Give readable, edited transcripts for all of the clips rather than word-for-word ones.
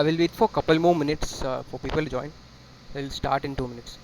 We'll wait for a couple more minutes for people to join. We'll start in 2 minutes.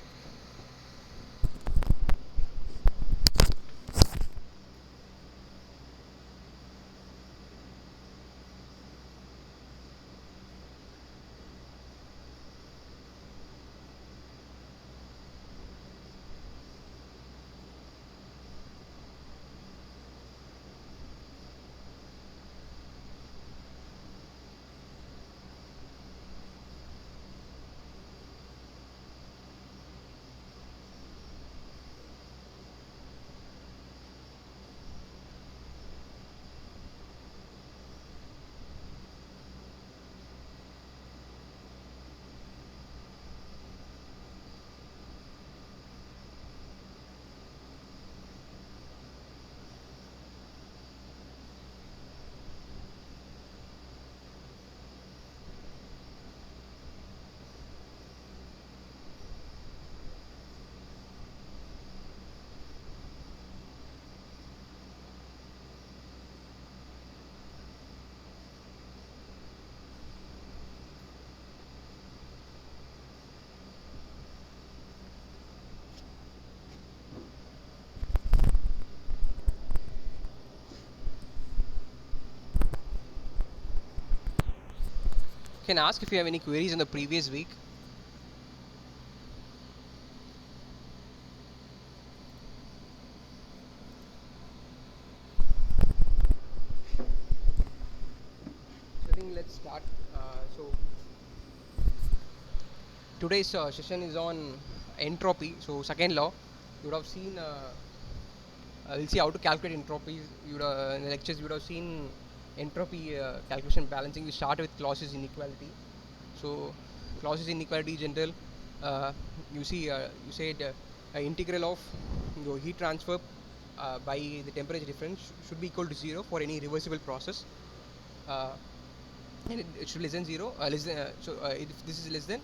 Can I ask if you have any queries in the previous week? So I think let's start. So today's session is on entropy. So second law, you would have seen. We'll see how to calculate entropy. In the lectures you would have seen entropy calculation balancing. We start with Clausius inequality. So Clausius inequality general. You said integral of your heat transfer by the temperature difference should be equal to 0 for any reversible process. And it should be less than 0. If this is less than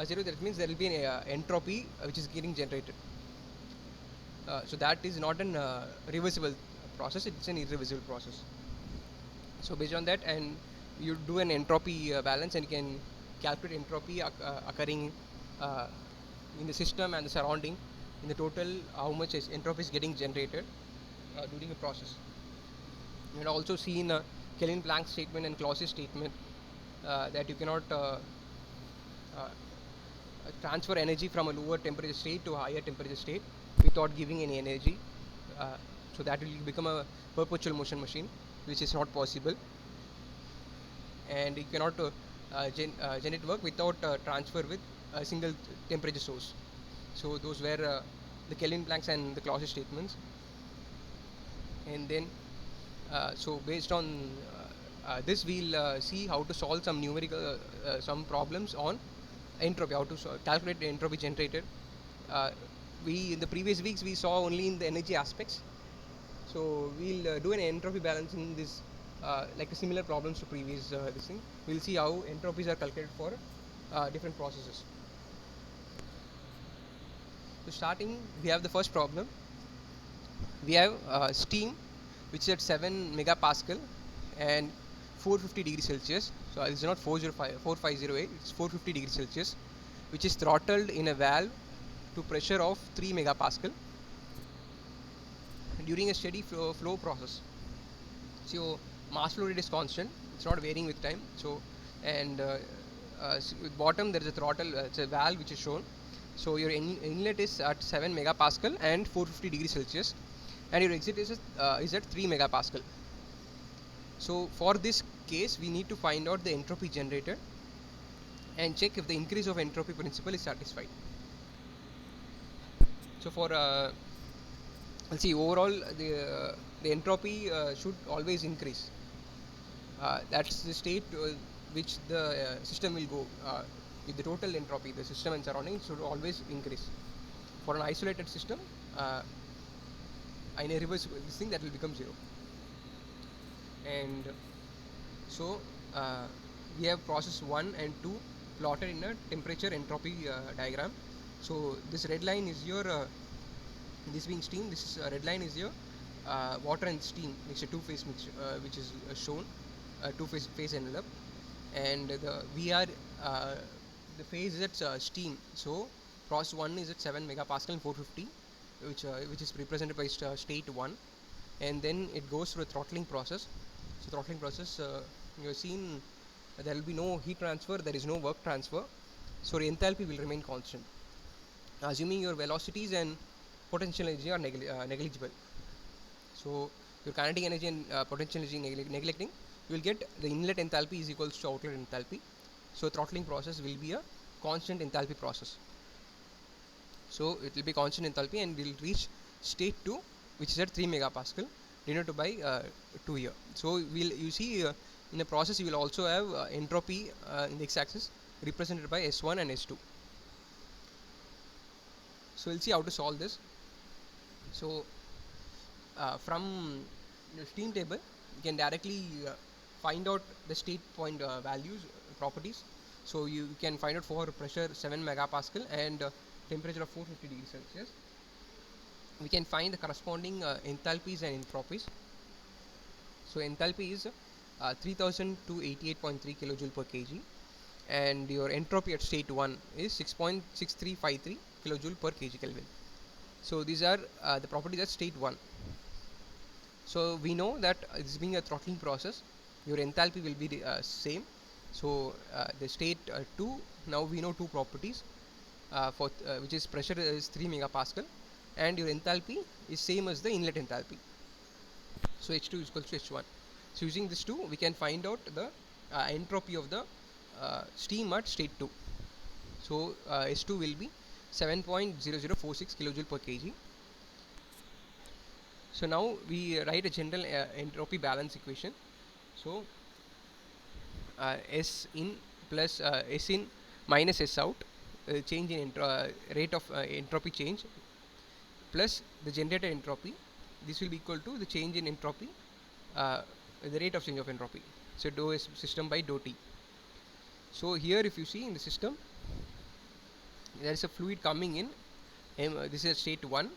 0, that means there will be an entropy which is getting generated. So that is not an reversible process, it's an irreversible process. So based on that, and you do an entropy balance, and you can calculate entropy occurring in the system and the surrounding, in the total how much is entropy is getting generated during a process. You can also see in Kelvin-Planck statement and Clausius statement that you cannot transfer energy from a lower temperature state to a higher temperature state without giving any energy. So that will become a perpetual motion machine, which is not possible. And you cannot generate work without transfer with a single temperature source. So those were the Kelvin-Planck and the Clausius statements. And then so based on this, we'll see how to solve some numerical some problems on entropy, how to calculate the entropy generated. We in the previous weeks we saw only in the energy aspects, so we'll do an entropy balance in this like a similar problems to previous this thing. We'll see how entropies are calculated for different processes. So starting, we have the first problem. We have steam which is at 7 megapascal and 450 degrees Celsius. So it's not 45008, it's 450 degrees Celsius, which is throttled in a valve to pressure of 3 megapascal during a steady flow process. So mass flow rate is constant, it's not varying with time. So and with bottom there is a throttle, it's a valve which is shown. So your inlet is at 7 megapascal and 450 degrees Celsius, and your exit is at 3 megapascal. So for this case, we need to find out the entropy generated and check if the increase of entropy principle is satisfied. So for let's see, overall the entropy should always increase. That's the state which the system will go with the total entropy. The system and surroundings should always increase. For an isolated system, in a reversible this thing, that will become 0. And so we have process 1 and 2 plotted in a temperature entropy diagram. So this red line is your this being steam, this red line is your water and steam mixture, two-phase mixture, which is shown, two-phase envelope. and we are uh, the phase is at steam. So process 1 is at 7 megapascal and 450, which is represented by state 1, and then it goes through a throttling process. So throttling process, you have seen there will be no heat transfer, there is no work transfer, so enthalpy will remain constant, assuming your velocities and potential energy are negligible. So your kinetic energy and potential energy neglecting, you will get the inlet enthalpy is equals to outlet enthalpy. So throttling process will be a constant enthalpy process. So it will be constant enthalpy and will reach state 2, which is at 3 megapascal, denoted by 2 here. So you see in the process you will also have entropy in the x-axis represented by S1 and S2. So we'll see how to solve this. So from the steam table you can directly find out the state point values properties. So you can find out for pressure 7 megapascal and temperature of 450 degrees Celsius. We can find the corresponding enthalpies and entropies. So enthalpy is 3288.3 kilojoule per kg, and your entropy at state 1 is 6.6353 kilojoule per kg Kelvin. So these are the properties at state 1. So we know that this being a throttling process, your enthalpy will be the same. So the state 2, now we know two properties for which is pressure is 3 megapascal and your enthalpy is same as the inlet enthalpy. So H2 is equal to H1. So using this 2 we can find out the entropy of the steam at state 2. So H2 will be 7.0046 kilojoule per kg. So now we write a general entropy balance equation. So S in plus S in minus S out, change in rate of entropy change, plus the generated entropy. This will be equal to the change in entropy, the rate of change of entropy. So dou S system by dou T. So here if you see in the system, there is a fluid coming in. This is state 1.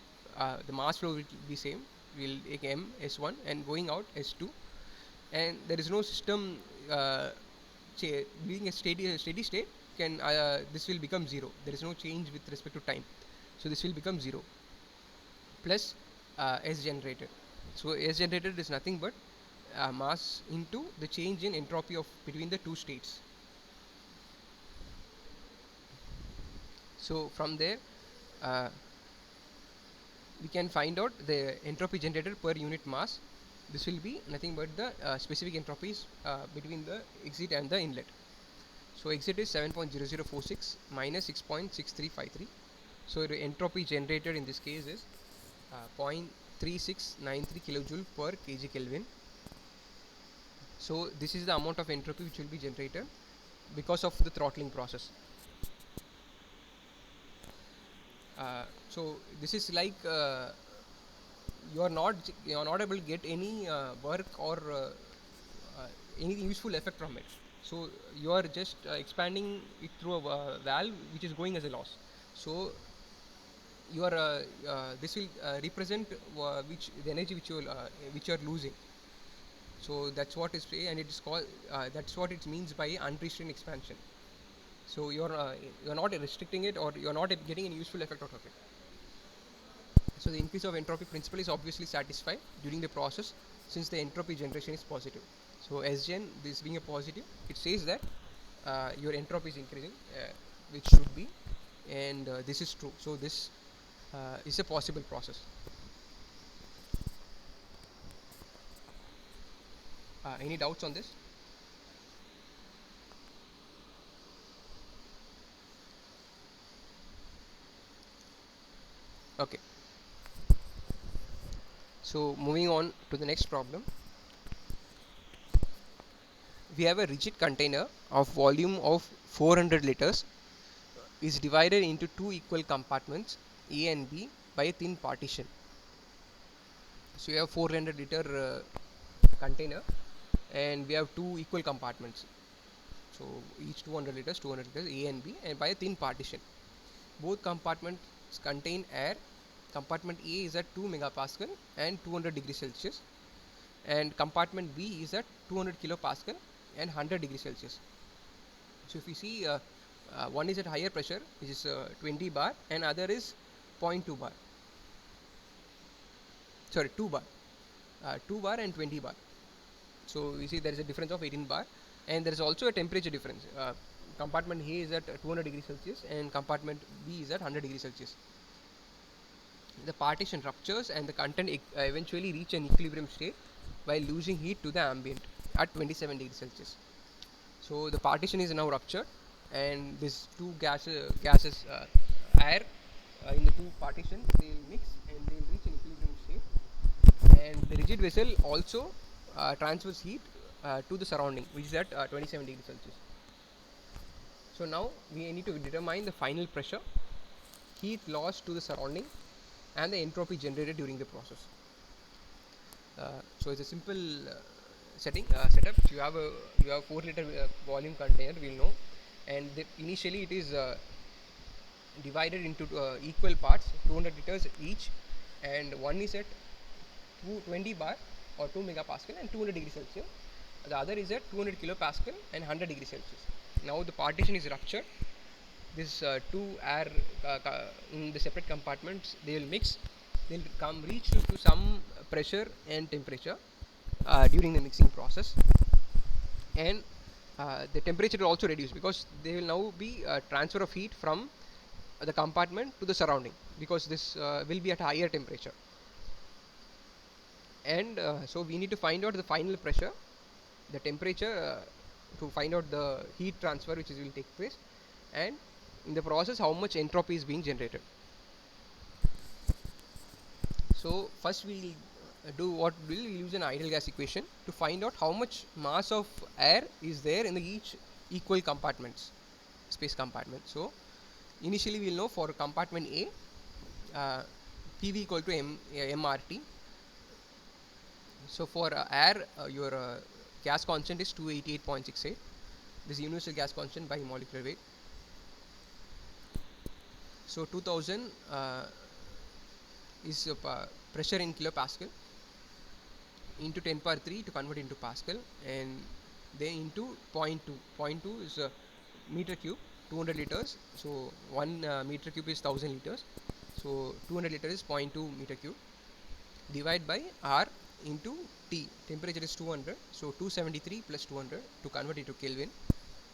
The mass flow will be same. We'll take M S1 and going out S2, and there is no system being a steady state. Can this will become 0. There is no change with respect to time, so this will become 0 plus S generated. So S generated is nothing but mass into the change in entropy of between the two states. So from there we can find out the entropy generated per unit mass. This will be nothing but the specific entropies between the exit and the inlet. So exit is 7.0046 minus 6.6353. So the entropy generated in this case is 0.3693 kilojoule per kg Kelvin. So this is the amount of entropy which will be generated because of the throttling process. So this is like you are not able to get any work or any useful effect from it. So you are just expanding it through a valve which is going as a loss. So you are this will represent which the energy which you are losing. So that's what is and it is called that's what it means by unrestrained expansion. So you're not restricting it, or you're not getting any useful effect out of it. So the increase of entropy principle is obviously satisfied during the process, since the entropy generation is positive. So Sgen, this being a positive, it says that your entropy is increasing, which should be, and this is true. So this is a possible process. Any doubts on this? Okay. So moving on to the next problem. We have a rigid container of volume of 400 liters is divided into two equal compartments A and B by a thin partition. So we have 400 liter container and we have two equal compartments. So each 200 liters A and B, and by a thin partition. Both compartments contain air. Compartment A is at 2 megapascal and 200 degrees Celsius, and compartment B is at 200 kilopascal and 100 degrees Celsius. So if you see, one is at higher pressure, which is 20 bar, and other is zero point 0.2 bar. Sorry, 2 bar, 2 bar and 20 bar. So you see there is a difference of 18 bar, and there is also a temperature difference. Compartment A is at 200 degrees Celsius and compartment B is at 100 degrees Celsius. The partition ruptures and the content eventually reach an equilibrium state while losing heat to the ambient at 27 degrees Celsius. So the partition is now ruptured, and these two gases air in the two partitions, they will mix and they will reach an equilibrium state, and the rigid vessel also transfers heat to the surrounding, which is at 27 degrees Celsius. So now we need to determine the final pressure, heat lost to the surrounding, and the entropy generated during the process. So it's a simple setup. You have 4 liter volume container, we'll know, and initially it is divided into equal parts, 200 liters each, and one is at 20 bar or 2 megapascal and 200 degrees Celsius. The other is at 200 kilopascal and 100 degrees Celsius. Now the partition is ruptured. This two air in the separate compartments, they will mix. They'll reach to some pressure and temperature during the mixing process, and the temperature will also reduce because there will now be a transfer of heat from the compartment to the surrounding, because this will be at a higher temperature. And so we need to find out the final pressure, the temperature, to find out the heat transfer which will take place, and in the process how much entropy is being generated. So first we'll do what we'll use an ideal gas equation to find out how much mass of air is there in the each equal compartments, space compartment. So initially we'll know for compartment A, PV equal to mRT. So for air, your gas constant is 288.68. This is universal gas constant by molecular weight. So 2000 is pressure in kilopascal into 10 power 3 to convert into pascal, and then into 0.2. 0.2 is meter cube, 200 liters. So 1 meter cube is 1000 liters. So 200 liters is 0.2 meter cube. Divide by R into T. Temperature is 200. So 273 plus 200 to convert it to Kelvin.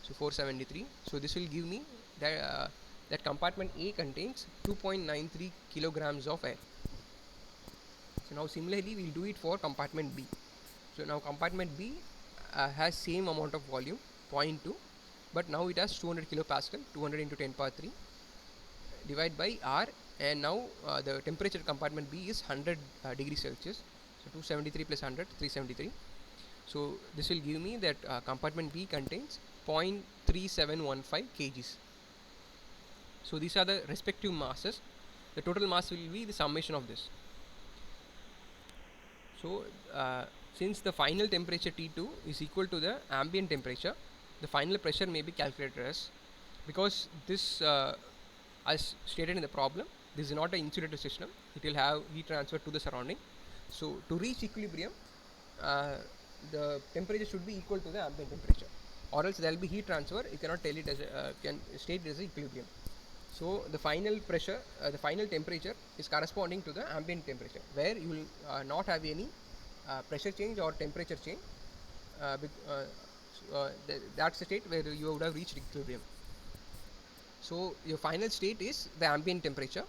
So 473. So this will give me that that compartment A contains 2.93 kilograms of air. So now similarly we'll do it for compartment B. So now compartment B has same amount of volume, 0.2, but now it has 200 kilopascal, 200 into 10 power 3, divide by R, and now the temperature compartment B is 100 degrees Celsius. So 273 plus 100, 373. So this will give me that compartment B contains 0.3715 kgs. So these are the respective masses. The total mass will be the summation of this. So since the final temperature T2 is equal to the ambient temperature, the final pressure may be calculated as, because this as stated in the problem, this is not an insulated system, it will have heat transfer to the surrounding. So to reach equilibrium, the temperature should be equal to the ambient temperature, or else there will be heat transfer. You cannot tell it as can state it as equilibrium. So the final pressure, the final temperature is corresponding to the ambient temperature, where you will not have any pressure change or temperature change. That's the state where you would have reached equilibrium. So your final state is the ambient temperature.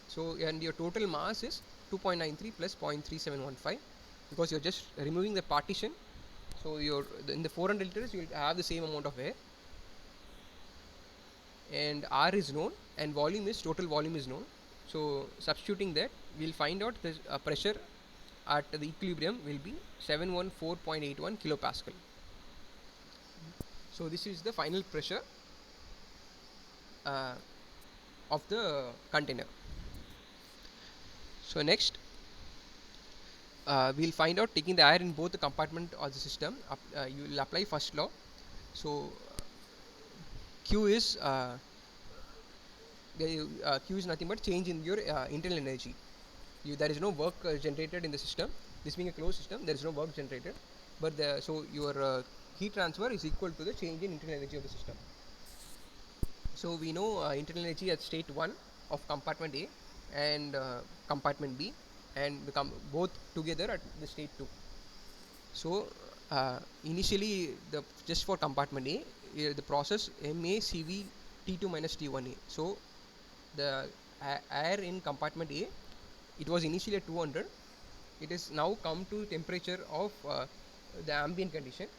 So and your total mass is 2.93 plus 0.3715, because you're just removing the partition. So in the 400 liters you will have the same amount of air, and R is known and volume is total volume is known. So substituting that, we'll find out the pressure at the equilibrium will be 714.81 kilopascal. So this is the final pressure of the container. So next we'll find out, taking the air in both the compartment of the system, you will apply first law. So Q is Q is nothing but change in your internal energy. There is no work generated in the system. This being a closed system, there is no work generated, but so your heat transfer is equal to the change in internal energy of the system. So we know internal energy at state 1 of compartment A and compartment B, and become both together at the state 2. So initially, the just for compartment A, the process MaCV T2 minus T1A. So the air in compartment A, it was initially at 200. It is now come to temperature of the ambient condition.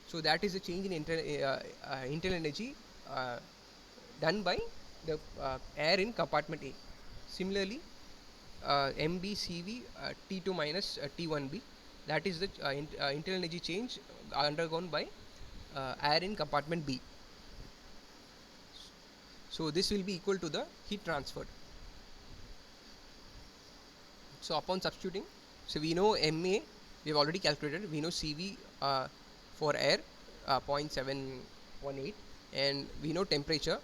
So that is a change in internal energy uh, done by the air in compartment A. Similarly, MBCV T2 minus T1B, that is the internal energy change undergone by air in compartment B. So this will be equal to the heat transferred. So upon substituting, so we know MA, we have already calculated. We know CV for air 0.718, and we know temperature.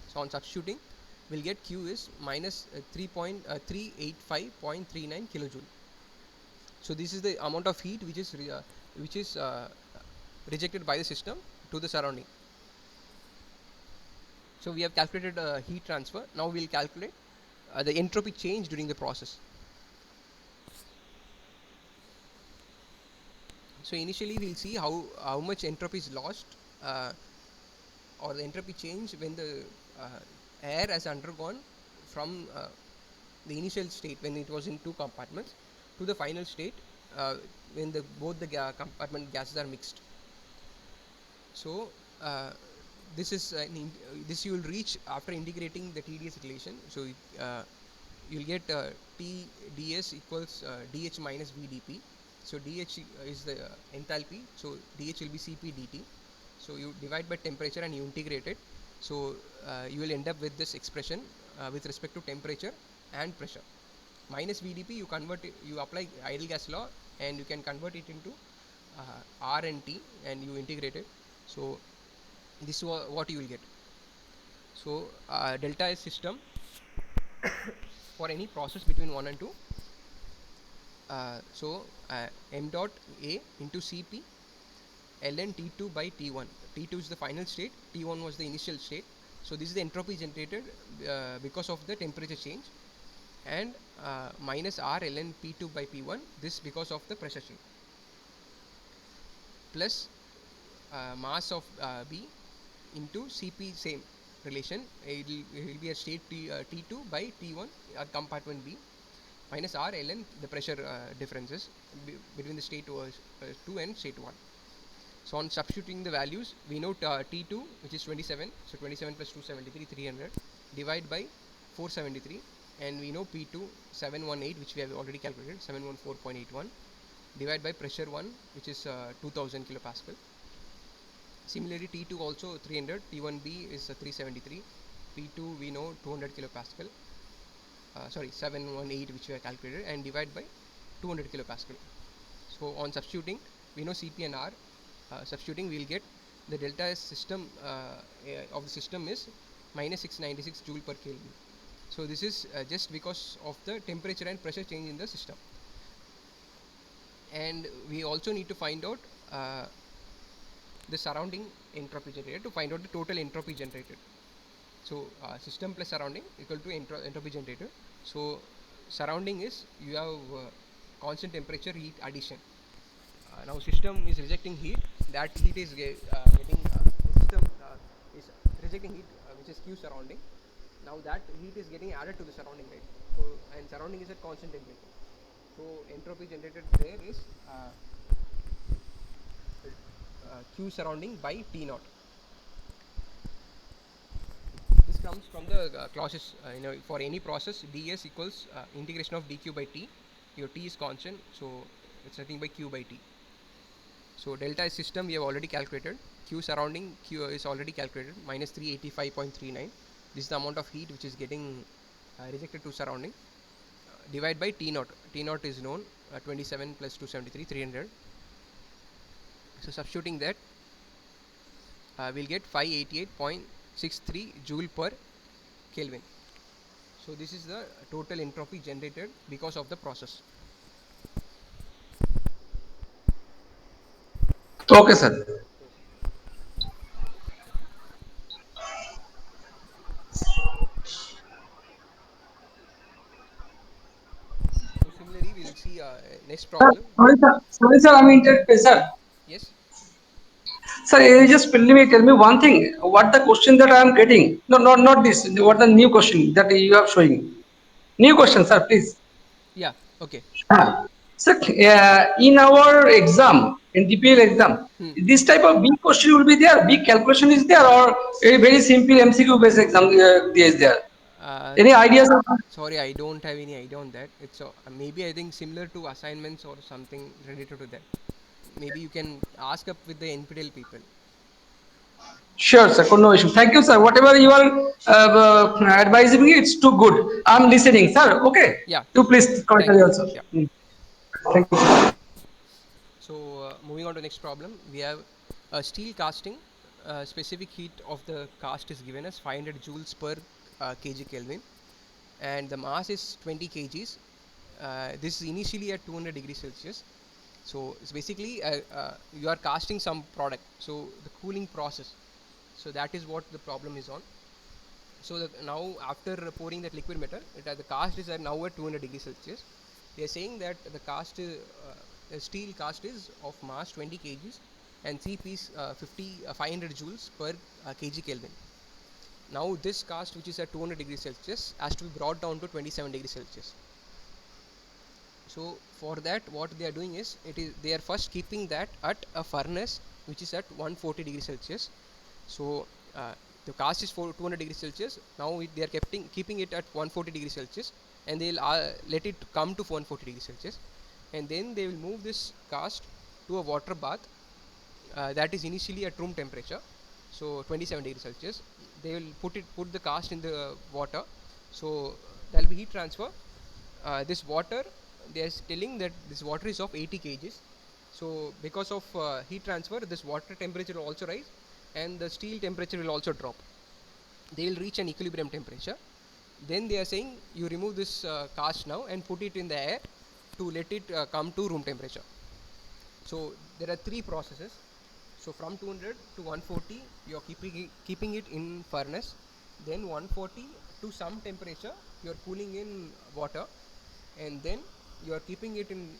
So on substituting, we'll get Q is minus 3.385.39 kilojoule. So this is the amount of heat which is rejected by the system to the surrounding. So we have calculated heat transfer. Now we'll calculate the entropy change during the process. So initially we'll see how much entropy is lost uh, or the entropy change when the air has undergone from the initial state when it was in two compartments to the final state when both the compartment gases are mixed. So this is this you will reach after integrating the TDS relation. So you'll get TDS equals dH minus VdP. So dH is the enthalpy, so dH will be Cp dt. So you divide by temperature and you integrate it. So you will end up with this expression with respect to temperature and pressure. Minus VdP, you convert it, you apply ideal gas law, and you can convert it into R and T, and you integrate it. So this is what you will get. So delta S system for any process between 1 and 2. M dot A into Cp ln T2 by T1. T2 is the final state, T1 was the initial state. So this is the entropy generated because of the temperature change, and minus R ln P2 by P1, this because of the pressure change, plus mass of B into Cp, same relation, it will be a state T2 by T1 at compartment B, minus R ln the pressure differences between the state 2 and state 1. So on substituting the values, we know T2, which is 27, so 27 plus 273, 300, divide by 473, and we know P2 718, which we have already calculated, 714.81, divide by pressure 1, which is 2000 kilopascal. Similarly, T2 also 300, T1B is 373, P2 we know 200 kilopascal, 718, which we have calculated, and divide by 200 kilopascal. So on substituting, we know Cp and R. Substituting, we will get the delta S system of the system is minus 696 joule per Kelvin. So this is just because of the temperature and pressure change in the system. And we also need to find out the surrounding entropy generated to find out the total entropy generated. So system plus surrounding equal to entropy generated. So surrounding is you have constant temperature heat addition. Now system is rejecting heat. That heat is getting the system is rejecting heat which is Q surrounding. Now that heat is getting added to the surrounding, right? So and surrounding is at constant temperature. So entropy generated there is Q surrounding by T naught. This comes from the clauses, for any process ds equals integration of dq by t. Your t is constant, so it's nothing by q by t. So delta S system we have already calculated, q surrounding q is already calculated, minus 385.39. This is the amount of heat which is getting rejected to surrounding. Divide by t naught. T naught is known, 27 plus 273, 300. So substituting that, we'll get 588.63 joule per Kelvin. So this is the total entropy generated because of the process. Okay, sir. problem. Sorry, sir, I'm interested, sir. Yes. Sir, just let me tell me one thing. What the question that I am getting? No, not this. What the new question that you are showing? New question, sir, please. Yeah. Okay. Sir, in our exam, in DPL exam, Hmm. this type of big question will be there. Big calculation is there, or a very simple MCQ based exam is there. Uh, Any ideas? Sorry, I don't have any idea on that. It's maybe I think similar to assignments or something related to that. Maybe you can ask up with the NPTEL people. Sure, sir. No issue. Thank you, sir. Whatever you are advising me, it's too good. I'm listening, sir. Okay. Yeah. You please Thank continue you. also. Yeah. Thank you, sir. So moving on to the next problem, we have a steel casting. Specific heat of the cast is given as 500 joules per kg Kelvin, and the mass is 20 kgs. This is initially at 200 degrees Celsius. So it's basically you are casting some product. So the cooling process. So that is what the problem is on. So now after pouring that liquid metal, the cast is at now at 200 degrees Celsius. They are saying that the steel cast is of mass 20 kgs and CP is 500 joules per kg Kelvin. Now this cast, which is at 200 degrees Celsius, has to be brought down to 27 degrees Celsius. So for that, what they are doing is they are first keeping that at a furnace which is at 140 degrees Celsius. So uh, the cast is for 200 degrees Celsius. Now they are keeping it at 140 degrees Celsius, and they'll let it come to 140 degrees Celsius, and then they will move this cast to a water bath that is initially at room temperature, so 27 degrees Celsius. They will put the cast in the water, so there will be heat transfer. This water, they are telling that this water is of 80 kgs. So because of heat transfer, this water temperature will also rise, and the steel temperature will also drop. They will reach an equilibrium temperature. Then they are saying you remove this cast now and put it in the air to let it come to room temperature. So there are three processes. So from 200 to 140, you are keeping it in furnace. Then 140 to some temperature, you are cooling in water, and then you are keeping it in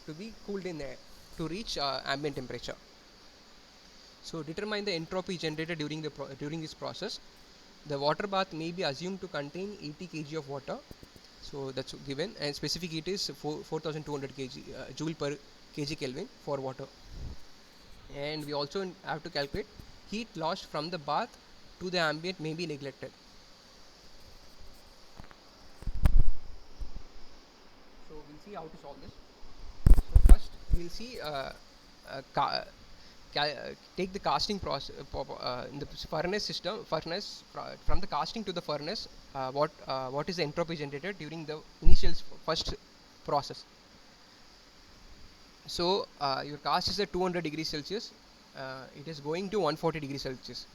to be cooled in air to reach ambient temperature. So determine the entropy generated during this process. The water bath may be assumed to contain 80 kg of water. So that's given, and specific heat is 4200 kg joule per kg Kelvin for water. And we also have to calculate heat lost from the bath to the ambient may be neglected. So we'll see how to solve this. So first we'll see take the casting process in the furnace system. From the casting to the furnace, what is the entropy generated during the initial first process. So your cast is at 200 degrees Celsius. It is going to 140 degrees Celsius.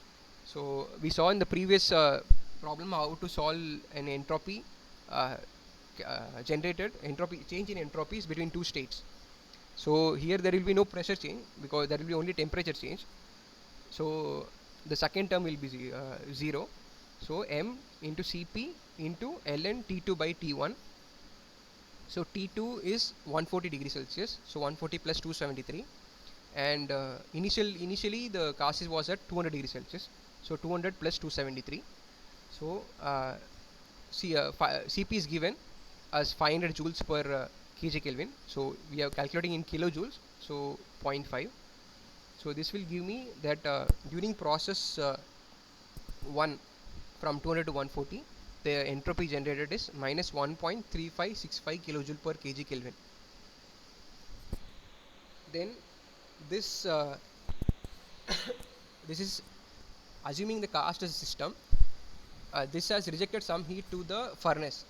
So we saw in the previous problem how to solve an entropy uh, generated entropy change in entropies between two states. So here there will be no pressure change because there will be only temperature change. So the second term will be 0. So m into Cp into ln T2 by T1. So T2 is 140 degrees Celsius. So 140 plus 273, and initially the cast was at 200 degrees Celsius. So 200 plus 273. So Cp is given as 500 joules per kg Kelvin. So we are calculating in kilojoules. So zero point 0.5. So this will give me that during process 1 from 200 to 140, the entropy generated is minus 1.3565 kilojoule per kg Kelvin. Then this this is assuming the cast as a system. This has rejected some heat to the furnace,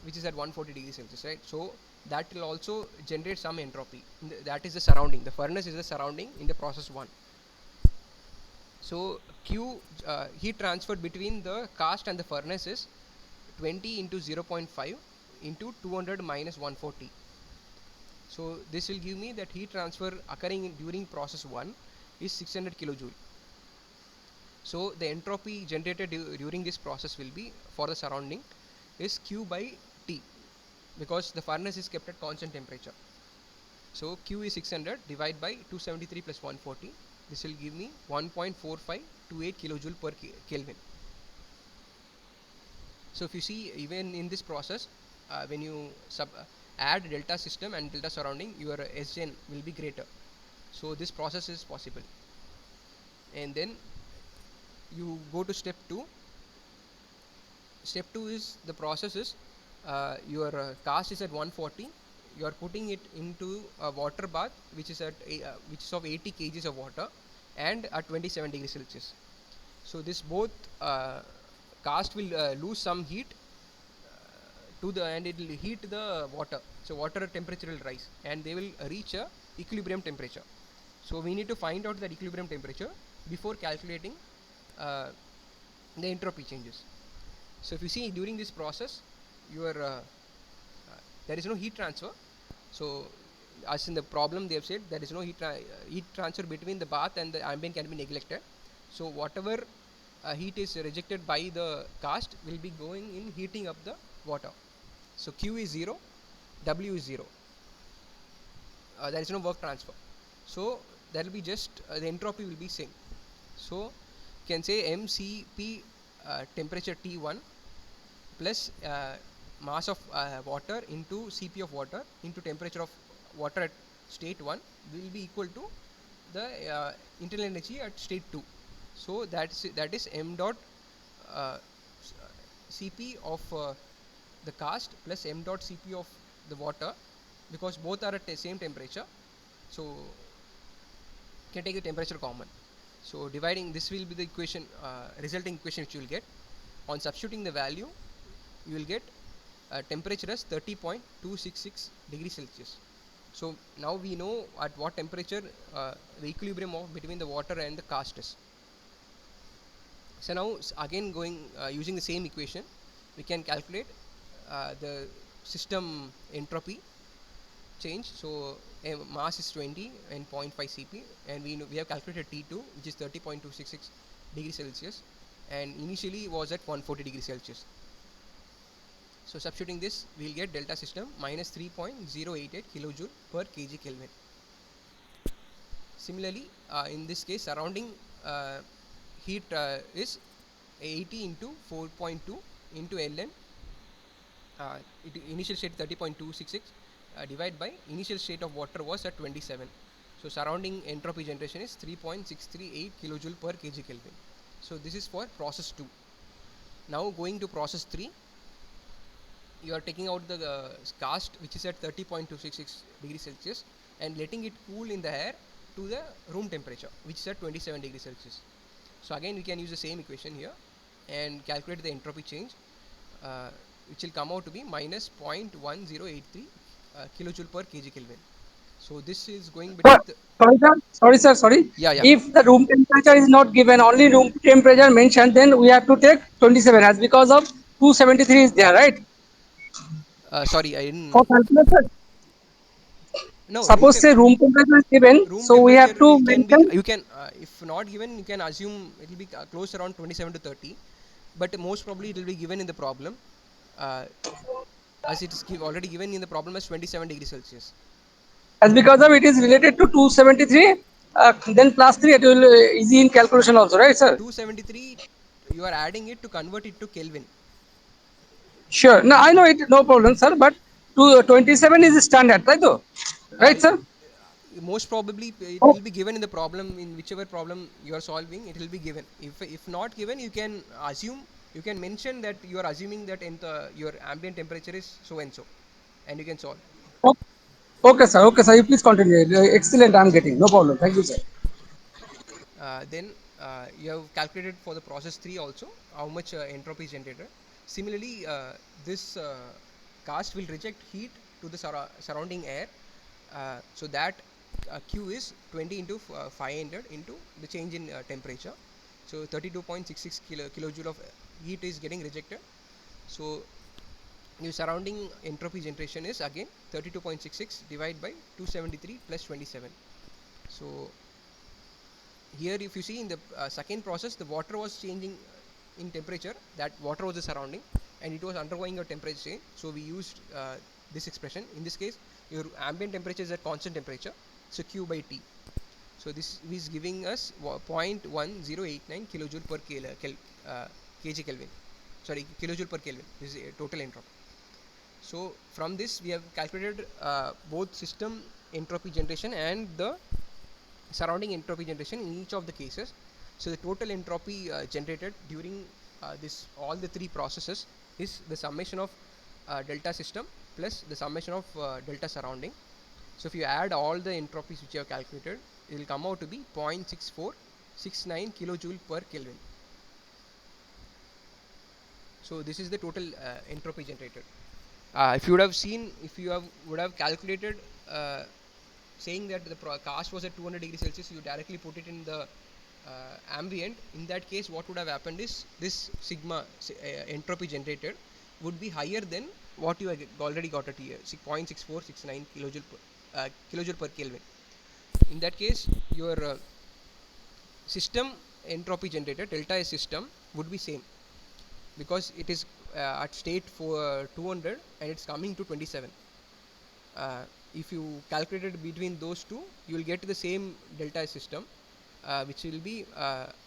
which is at 140 degrees Celsius, right? So that will also generate some entropy. That is the surrounding. The furnace is the surrounding in the process 1. So Q heat transferred between the cast and the furnace is 20 into 0 0.5 into 200 minus 140. So this will give me that heat transfer occurring during process 1 is 600 kilojoule. So the entropy generated during this process will be for the surrounding is Q by T, because the furnace is kept at constant temperature. So Q is 600, divide by 273 plus 140. This will give me 1.4528 kilojoule per Kelvin. So if you see, even in this process, when you add delta system and delta surrounding, your Sgen will be greater. So this process is possible. And then you go to step 2. Step 2 is the process is your cast is at 140. You are putting it into a water bath which is which is of 80 kgs of water and at 27 degrees Celsius. So this both cast will lose some heat to the, and it will heat the water. So water temperature will rise and they will reach a equilibrium temperature. So we need to find out that equilibrium temperature before calculating uh, the entropy changes. So if you see, during this process, your there is no heat transfer. So as in the problem they have said, there is no heat transfer between the bath and the ambient can be neglected. So whatever heat is rejected by the cast will be going in heating up the water. So Q is 0, W is 0. There is no work transfer. So that will be just the entropy will be same. So you can say mCp temperature T1 plus mass of water into Cp of water into temperature of water at state 1 will be equal to the internal energy at state 2. So that is m dot uh, Cp of the cast plus m dot Cp of the water, because both are at the same temperature. So you can take the temperature common. So dividing this will be the equation, resulting equation which you will get. On substituting the value, you will get temperature as 30.266 degrees Celsius. So now we know at what temperature the equilibrium of between the water and the cast is. So now again going using the same equation, we can calculate the system entropy change. So mass is 20 and 0.5 Cp, and we have calculated T2, which is 30.266 degrees Celsius, and initially was at 140 degrees Celsius. So substituting this, we will get delta system minus 3.088 kilojoule per kg Kelvin. Similarly, in this case, surrounding heat is 80 into 4.2 into ln. Initial state 30.266 divided by initial state of water was at 27. So surrounding entropy generation is 3.638 kilojoule per kg Kelvin. So this is for process 2. Now going to process 3, you are taking out the cast which is at 30.266 degrees Celsius and letting it cool in the air to the room temperature, which is at 27 degrees Celsius. So again we can use the same equation here and calculate the entropy change, which will come out to be minus 0.1083 kilojoule per kg Kelvin. So this is going between Sorry, sir. Sorry, sir. Sorry. yeah. If the room temperature is not given, only room temperature mentioned, then we have to take 27 as because of 273 is there, right? Sorry, I didn't. For calculation. No, Suppose say room temperature is given, room so we temperature have to will can be, mention. you can if not given, you can assume it will be close around 27 to 30, but most probably it will be given in the problem, uh, as it is already given in the problem as 27 degrees Celsius. As because of it is related to 273, then plus 3 it will easy in calculation also, right, sir? 273, you are adding it to convert it to Kelvin. Sure. No, I know it, no problem, sir. But 27 is standard, right? Though, uh, right, sir? Most probably it Oh, will be given in the problem, in whichever problem you are solving, it will be given. If not given, you can assume, you can mention that you are assuming that your ambient temperature is so and so, and you can solve. oh, okay, sir. Okay, sir. You please continue. Excellent. I'm getting no problem. Thank you, sir. Then you have calculated for the process 3 also how much entropy is generated. Similarly, this cast will reject heat to the surrounding air, so that Q is 20 into 500 into the change in temperature. So 32.66 kilojoule of heat is getting rejected. So your surrounding entropy generation is again 32.66 divided by 273 plus 27. So here if you see in the second process, the water was changing in temperature, that water was the surrounding, and it was undergoing a temperature change. So we used this expression. In this case, your ambient temperature is at constant temperature, so Q by T. So this is giving us 0.1089 kilojoule per kg Kelvin. Sorry, kilojoule per Kelvin. This is total entropy. So from this we have calculated both system entropy generation and the surrounding entropy generation in each of the cases. So the total entropy generated during this all the three processes is the summation of delta system plus the summation of delta surrounding. So if you add all the entropies which you have calculated, it will come out to be 0.6469 kilojoule per Kelvin. So this is the total entropy generated. If you would have seen, if you would have calculated saying that the cast was at 200 degrees Celsius, you directly put it in the ambient. In that case, what would have happened is this sigma entropy generated would be higher than what you already got at here, 0.6469 kilojoule per Kelvin. In that case, your system entropy generated, delta S system, would be same, because it is at state for 200 and it's coming to 27. If you calculated between those two, you will get the same delta system, which will be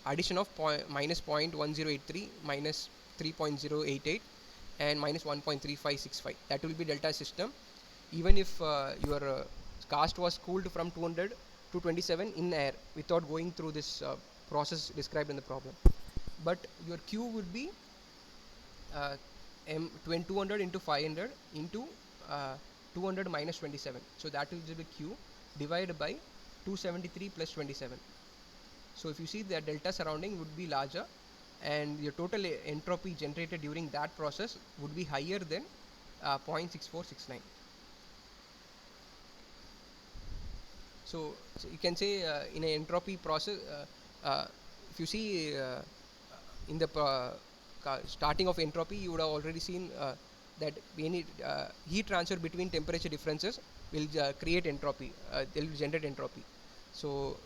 addition of minus 0.1083 minus 3.088 and minus 1.3565. That will be delta system, even if your cast was cooled from 200 to 27 in air without going through this process described in the problem. But your Q would be 200 into 500 into 200 minus 27. So that will be Q divided by 273 plus 27. So if you see, the delta surrounding would be larger and your total entropy generated during that process would be higher than 0.6469. So you can say in an entropy process, if you see in the starting of entropy, you would have already seen that any heat transfer between temperature differences will create entropy, they will generate entropy. So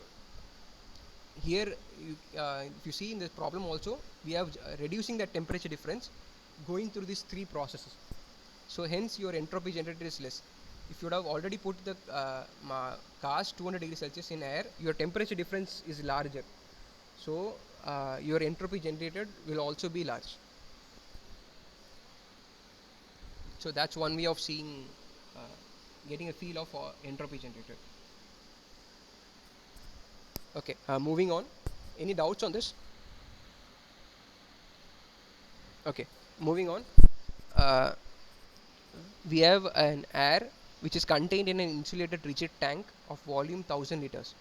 here if you see in this problem also, we have reducing that temperature difference going through these three processes. So hence your entropy generated is less. If you would have already put the cast 200 degrees Celsius in air, your temperature difference is larger. So your entropy generated will also be large. So that's one way of seeing, getting a feel of entropy generated. Okay, moving on. Any doubts on this? Okay, moving on. We have an air which is contained in an insulated rigid tank of volume 1000 liters.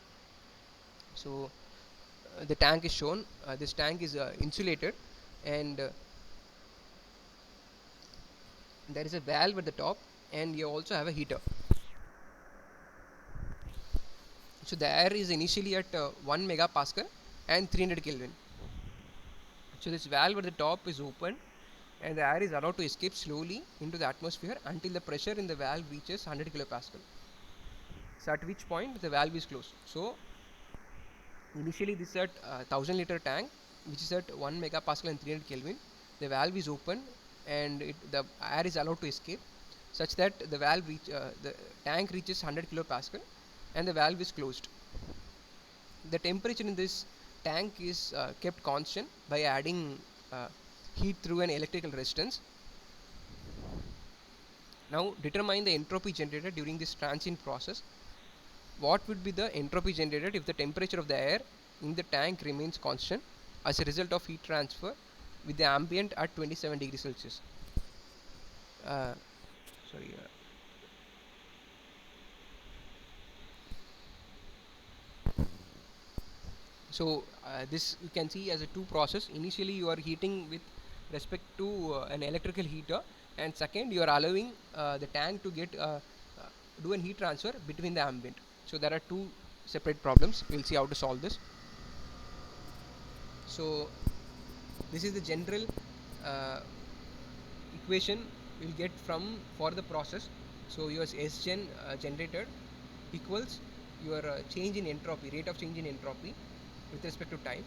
So the tank is shown. This tank is insulated, and there is a valve at the top, and you also have a heater. So the air is initially at 1 megapascal and 300 Kelvin. So this valve at the top is open, and the air is allowed to escape slowly into the atmosphere until the pressure in the valve reaches 100 kilopascal. So at which point the valve is closed. So initially this is at 1000-liter tank, which is at 1 megapascal and 300 Kelvin. The valve is open and the air is allowed to escape, such that the the tank reaches 100 kilopascal and the valve is closed. The temperature in this tank is kept constant by adding heat through an electrical resistance. Now determine the entropy generated during this transient process. What would be the entropy generated if the temperature of the air in the tank remains constant as a result of heat transfer with the ambient at 27 degrees Celsius? Sorry. So this you can see as a two process. Initially you are heating with respect to an electrical heater, and second you are allowing the tank to get do an heat transfer between the ambient. So there are two separate problems. We'll see how to solve this. So this is the general equation we'll get from for the process. So your Sgen generated equals your change in entropy, rate of change in entropy with respect to time,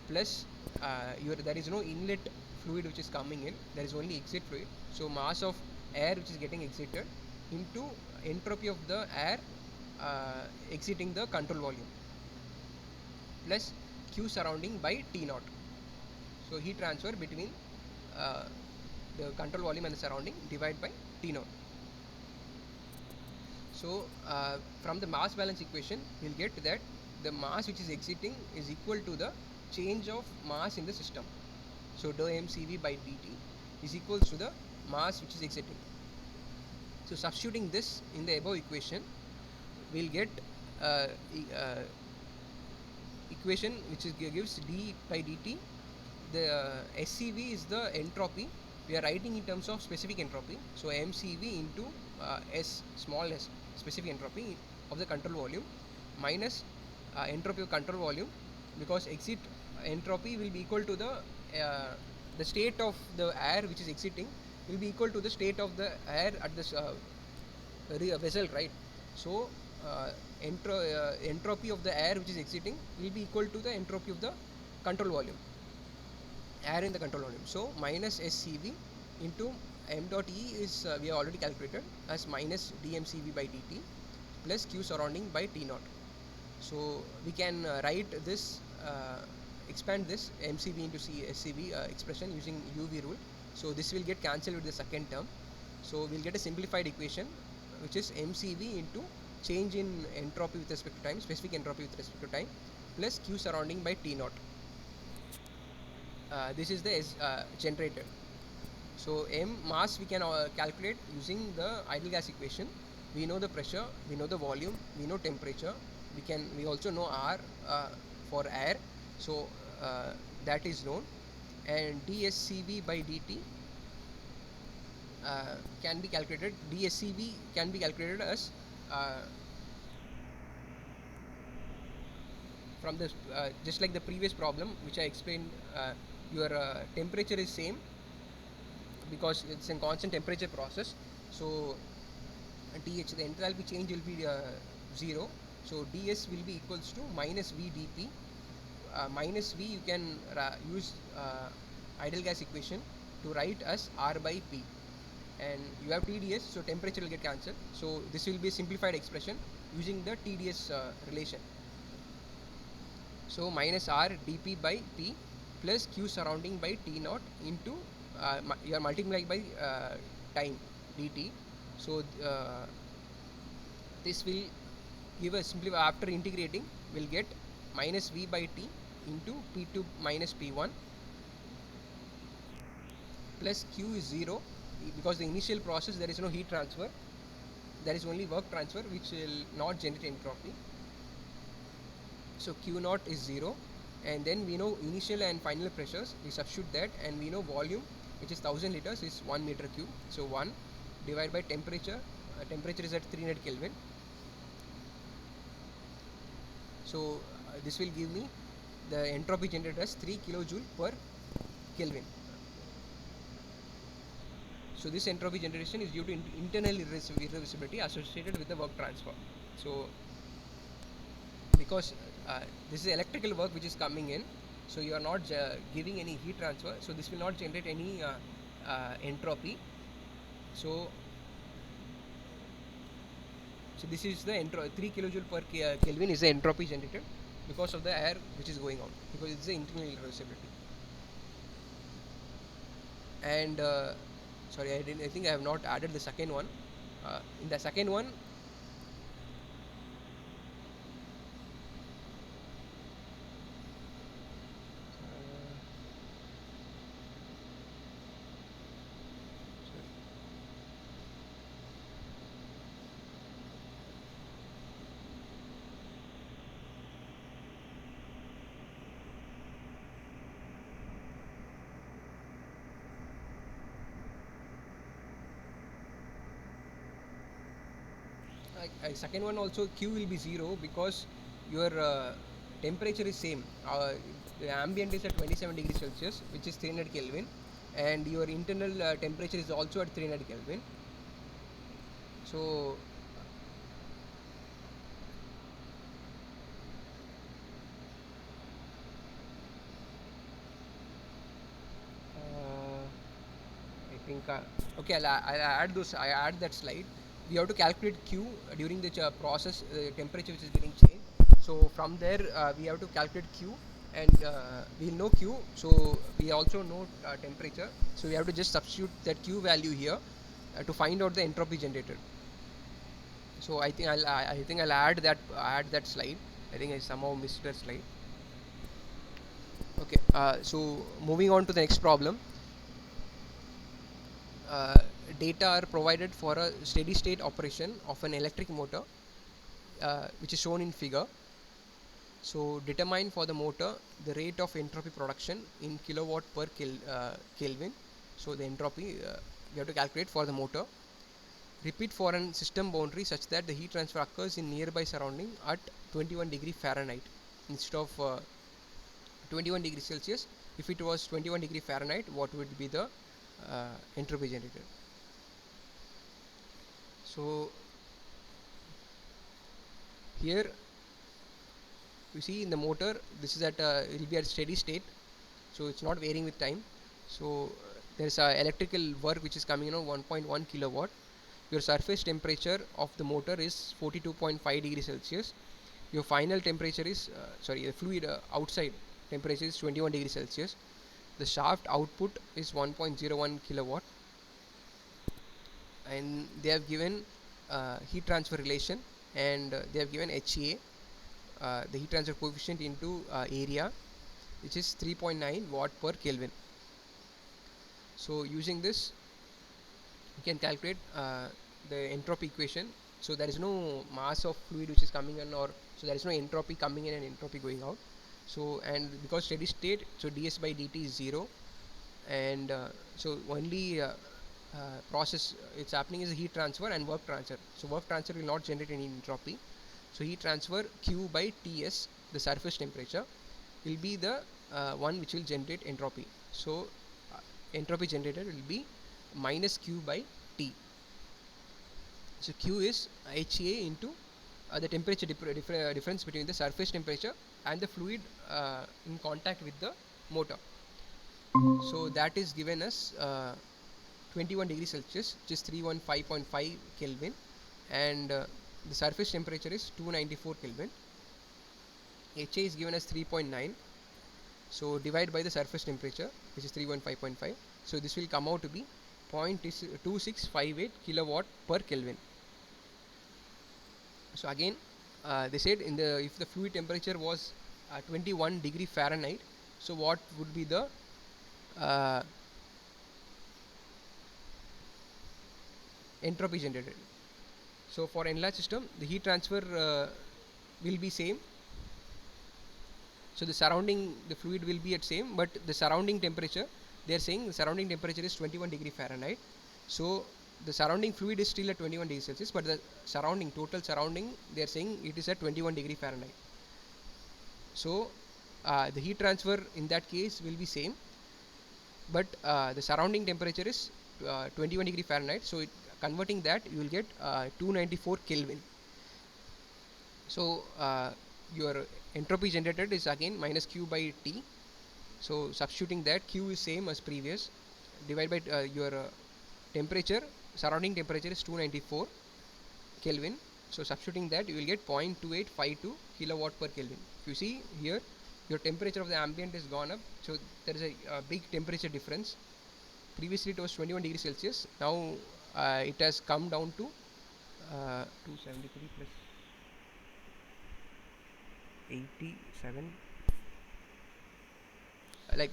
plus there is no inlet fluid which is coming in, there is only exit fluid. So mass of air which is getting exited into entropy of the air exiting the control volume plus Q surrounding by T naught. So heat transfer between uh, the control volume and the surrounding divided by T naught. So from the mass balance equation, we'll get that the mass which is exiting is equal to the change of mass in the system. So dou mCv by dt is equals to the mass which is exiting. So substituting this in the above equation, we'll get uh, equation which is gives d by dt. The SCV is the entropy. We are writing in terms of specific entropy. So mCv into S small s specific entropy of the control volume minus entropy of control volume, because exit entropy will be equal to the state of the air which is exiting will be equal to the state of the air at this vessel, right? So entropy of the air which is exiting will be equal to the entropy of the control volume, air in the control volume. So minus SCV into m dot E is we have already calculated as minus dmCV by dt plus Q surrounding by T naught. So we can write this, expand this mCV into SCV expression using UV rule. So this will get cancelled with the second term. So we'll get a simplified equation which is mCV into change in entropy with respect to time, specific entropy with respect to time, plus Q surrounding by T naught. This is the generator. So m mass we can calculate using the ideal gas equation. We know the pressure, we know the volume, we know temperature. We also know R for air. So that is known, and dSCV by dt can be calculated. dSCV can be calculated as from this just like the previous problem which I explained. Your temperature is same because it's a constant temperature process. So dH, the enthalpy change will be 0. So ds will be equals to minus v dp. Minus v you can use ideal gas equation to write as R by P, and you have TDS, so temperature will get cancelled. So this will be a simplified expression using the TDS relation. So minus R dP by P plus Q surrounding by T naught into you are multiplying by time dt. So this will give a simply after integrating we'll get minus V by T into P2 minus P1 plus Q is 0, because the initial process there is no heat transfer, there is only work transfer which will not generate entropy. So Q naught is 0, and then we know initial and final pressures, we substitute that, and we know volume which is 1000 liters is 1 meter cube. So 1 divided by temperature, temperature is at 300 Kelvin. So this will give me the entropy generated as 3 kilojoule per Kelvin. So this entropy generation is due to internal irreversibility associated with the work transfer. So because this is electrical work which is coming in, so you are not giving any heat transfer, so this will not generate any entropy. So this is the 3 kilojoule per Kelvin is the entropy generated because of the air which is going on, because it's the internal irreversibility. And sorry, I think I have not added the second one. In the second one, second one also Q will be 0 because your temperature is same. The ambient is at 27 degrees Celsius, which is 300 Kelvin, and your internal temperature is also at 300 Kelvin. So I think okay, I'll add those. I add that slide. we have to calculate Q during the process temperature which is getting changed. So from there we have to calculate Q, and we'll know Q, so we also know temperature, so we have to just substitute that Q value here to find out the entropy generated. So I think I'll add that slide. I think I somehow missed that slide. Okay, so moving on to the next problem. uh, Data are provided for a steady state operation of an electric motor, which is shown in figure. So determine for the motor the rate of entropy production in kilowatt per Kelvin. So the entropy we have to calculate for the motor. Repeat for an system boundary such that the heat transfer occurs in nearby surrounding at 21 degree Fahrenheit instead of 21 degree Celsius. If it was 21 degree Fahrenheit, what would be the entropy generated? So here you see in the motor, this is at it will be at steady state, so it's not varying with time. So there's a electrical work which is coming in on 1.1 kilowatt. Your surface temperature of the motor is 42.5 degrees Celsius. Your final temperature is the fluid outside temperature is 21 degrees Celsius. The shaft output is 1.01 kilowatt, and they have given heat transfer relation, and they have given HEA, the heat transfer coefficient, into area, which is 3.9 watt per Kelvin. So using this you can calculate the entropy equation. So there is no mass of fluid which is coming in, or so there is no entropy coming in and entropy going out. So, and because steady state, so ds by dt is 0, and so only process it's happening is heat transfer and work transfer. So work transfer will not generate any entropy. So heat transfer Q by Ts, the surface temperature, will be the one which will generate entropy. So entropy generated will be minus Q by T. So Q is HA into the temperature difference between the surface temperature and the fluid in contact with the motor. So that is given as 21 degrees Celsius, which is 315.5 Kelvin, and the surface temperature is 294 Kelvin. HA is given as 3.9, so divide by the surface temperature, which is 315.5. So this will come out to be 0.2658 kilowatt per Kelvin. So again, they said if the fluid temperature was 21 degree Fahrenheit, so what would be the uh, entropy generated? So for enlarged system, the heat transfer will be same. So the fluid will be at same, but the surrounding temperature, they are saying the surrounding temperature is 21 degree Fahrenheit. So the surrounding fluid is still at 21 degrees Celsius, but the total surrounding, they are saying it is at 21 degree Fahrenheit. So the heat transfer in that case will be same, but the surrounding temperature is 21 degree Fahrenheit. So converting that, you will get 294 Kelvin. So your entropy generated is again minus Q by T. So substituting that, Q is same as previous, divide by your temperature, surrounding temperature is 294 Kelvin. So substituting that, you will get 0.2852 kilowatt per Kelvin. If you see here, your temperature of the ambient is gone up, so there is a big temperature difference. Previously it was 21 degrees Celsius, now it has come down to 273 plus 87, like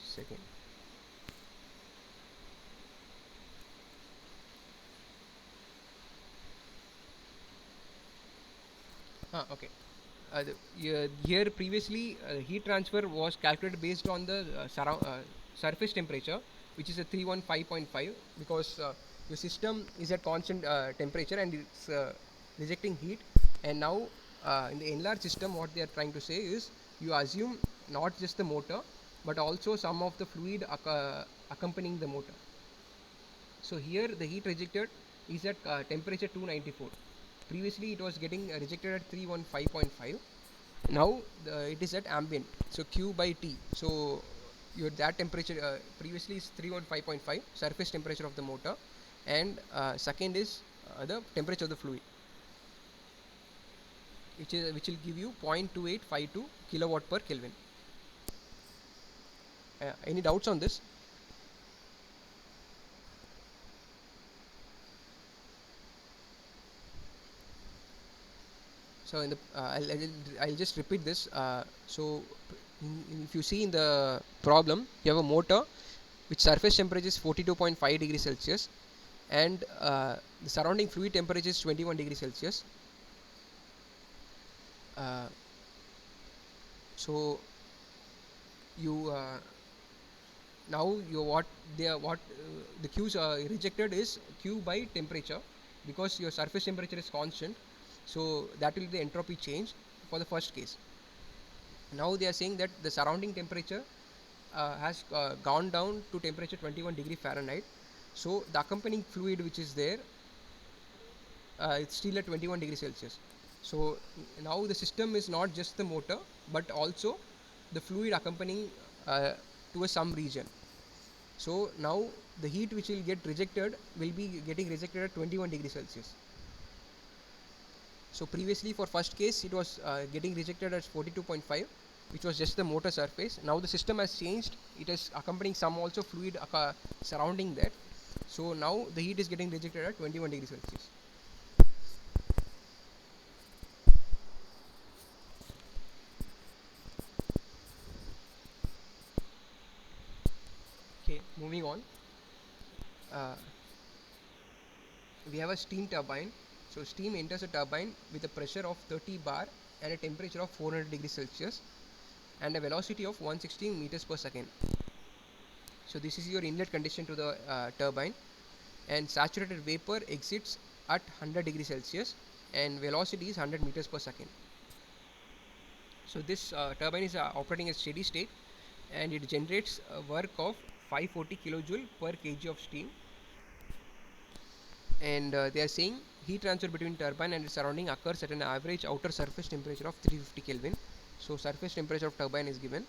second. Okay. Here previously heat transfer was calculated based on the surface temperature, which is a 315.5, because your system is at constant temperature and it's rejecting heat. And now in the enlarged system, what they are trying to say is you assume not just the motor, but also some of the fluid accompanying the motor. So here the heat rejected is at temperature 294. Previously it was getting rejected at 315.5. Now it is at ambient, so Q by T. So your that temperature previously is 315.5 surface temperature of the motor, and second is the temperature of the fluid, which will give you 0.2852 kilowatt per Kelvin. Any doubts on this? So in the I'll just repeat this. If you see in the problem, you have a motor which surface temperature is 42.5 degrees Celsius, and the surrounding fluid temperature is 21 degrees Celsius. Uh, so you now you what they are what the Q's rejected is Q by temperature, because your surface temperature is constant, so that will be the entropy change for the first case. Now they are saying that the surrounding temperature has gone down to temperature 21 degree Fahrenheit, so the accompanying fluid which is there, it's still at 21 degrees Celsius. So now the system is not just the motor but also the fluid accompanying to some region. So now the heat which will get rejected will be getting rejected at 21 degrees Celsius. So previously for first case it was getting rejected at 42.5, which was just the motor surface. Now the system has changed, it is accompanying some also fluid surrounding that. So now the heat is getting rejected at 21 degrees Celsius. Okay, moving on. Uh, we have a steam turbine. So steam enters a turbine with a pressure of 30 bar and a temperature of 400 degrees Celsius and a velocity of 160 meters per second. So this is your inlet condition to the turbine, and saturated vapor exits at 100 degrees Celsius and velocity is 100 meters per second. So this turbine is operating at steady state, and it generates a work of 540 kilojoule per kg of steam. And they are saying heat transfer between turbine and its surrounding occurs at an average outer surface temperature of 350 Kelvin. So surface temperature of turbine is given.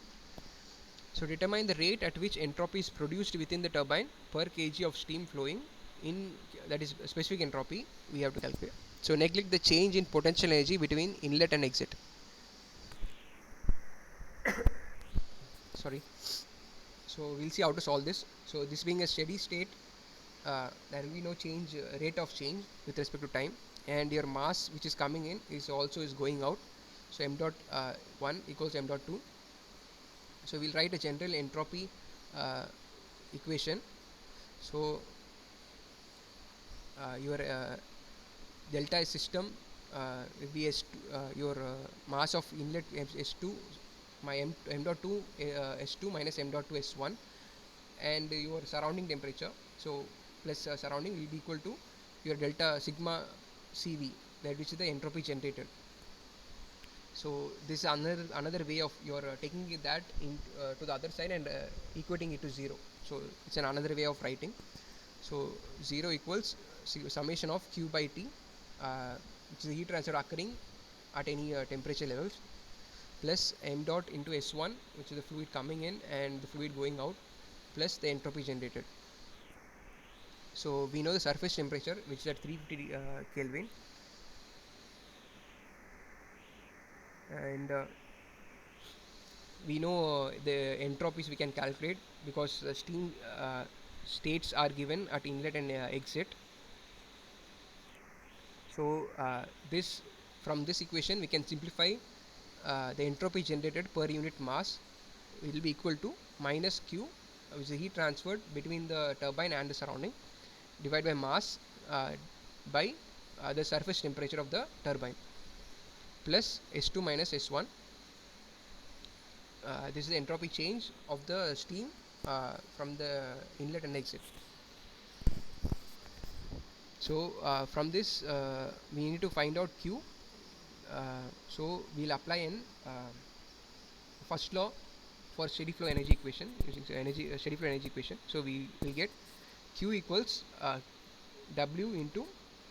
So determine the rate at which entropy is produced within the turbine per kg of steam flowing in, that is specific entropy we have to calculate. So neglect the change in potential energy between inlet and exit. Sorry. So we'll see how to solve this. So this being a steady state, there will be no change rate of change with respect to time, and your mass which is coming in is also is going out. So m dot 1 equals m dot 2. So we'll write a general entropy uh, equation. So your delta S system will be S2, your mass of inlet S2, my m dot 2 S2 minus m dot 2 S1, and your surrounding temperature, so plus surrounding, will be equal to your delta sigma Cv, that which is the entropy generated. So this is another way of your taking that in to the other side and equating it to 0. So it's another way of writing. So 0 equals summation of Q by T, which is the heat transfer occurring at any temperature levels, plus m dot into S1, which is the fluid coming in and the fluid going out, plus the entropy generated. So we know the surface temperature, which is at 350 Kelvin, and we know the entropies we can calculate because the steam states are given at inlet and exit. So this from this equation we can simplify the entropy generated per unit mass will be equal to minus Q, which is the heat transferred between the turbine and the surrounding, divided by mass by the surface temperature of the turbine, plus S2 minus S1. This is the entropy change of the steam from the inlet and exit. So from this we need to find out Q. So we'll apply an first law for steady flow energy equation using steady flow energy equation. So we will get Q equals W into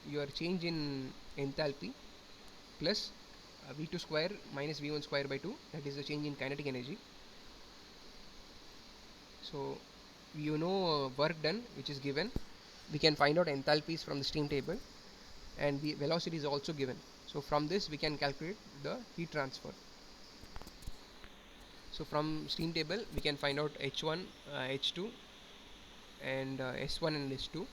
your change in enthalpy plus V2 square minus V1 square by 2, that is the change in kinetic energy. So you know work done which is given, we can find out enthalpies from the steam table, and the velocity is also given. So from this we can calculate the heat transfer. So from steam table we can find out H1, H2 and S1 and S2.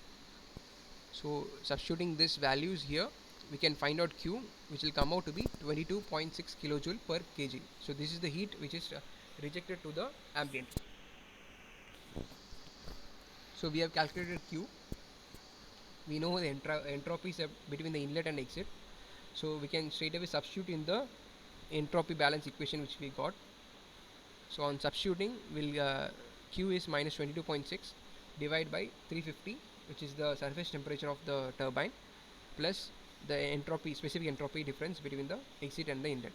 So substituting these values here, we can find out Q, which will come out to be 22.6 kilojoule per kg. So this is the heat which is rejected to the ambient. So we have calculated Q. We know the entropies between the inlet and exit. So we can straight away substitute in the entropy balance equation which we got. So on substituting, we'll Q is minus 22.6 divided by 350, which is the surface temperature of the turbine, plus the entropy, specific entropy difference between the exit and the inlet.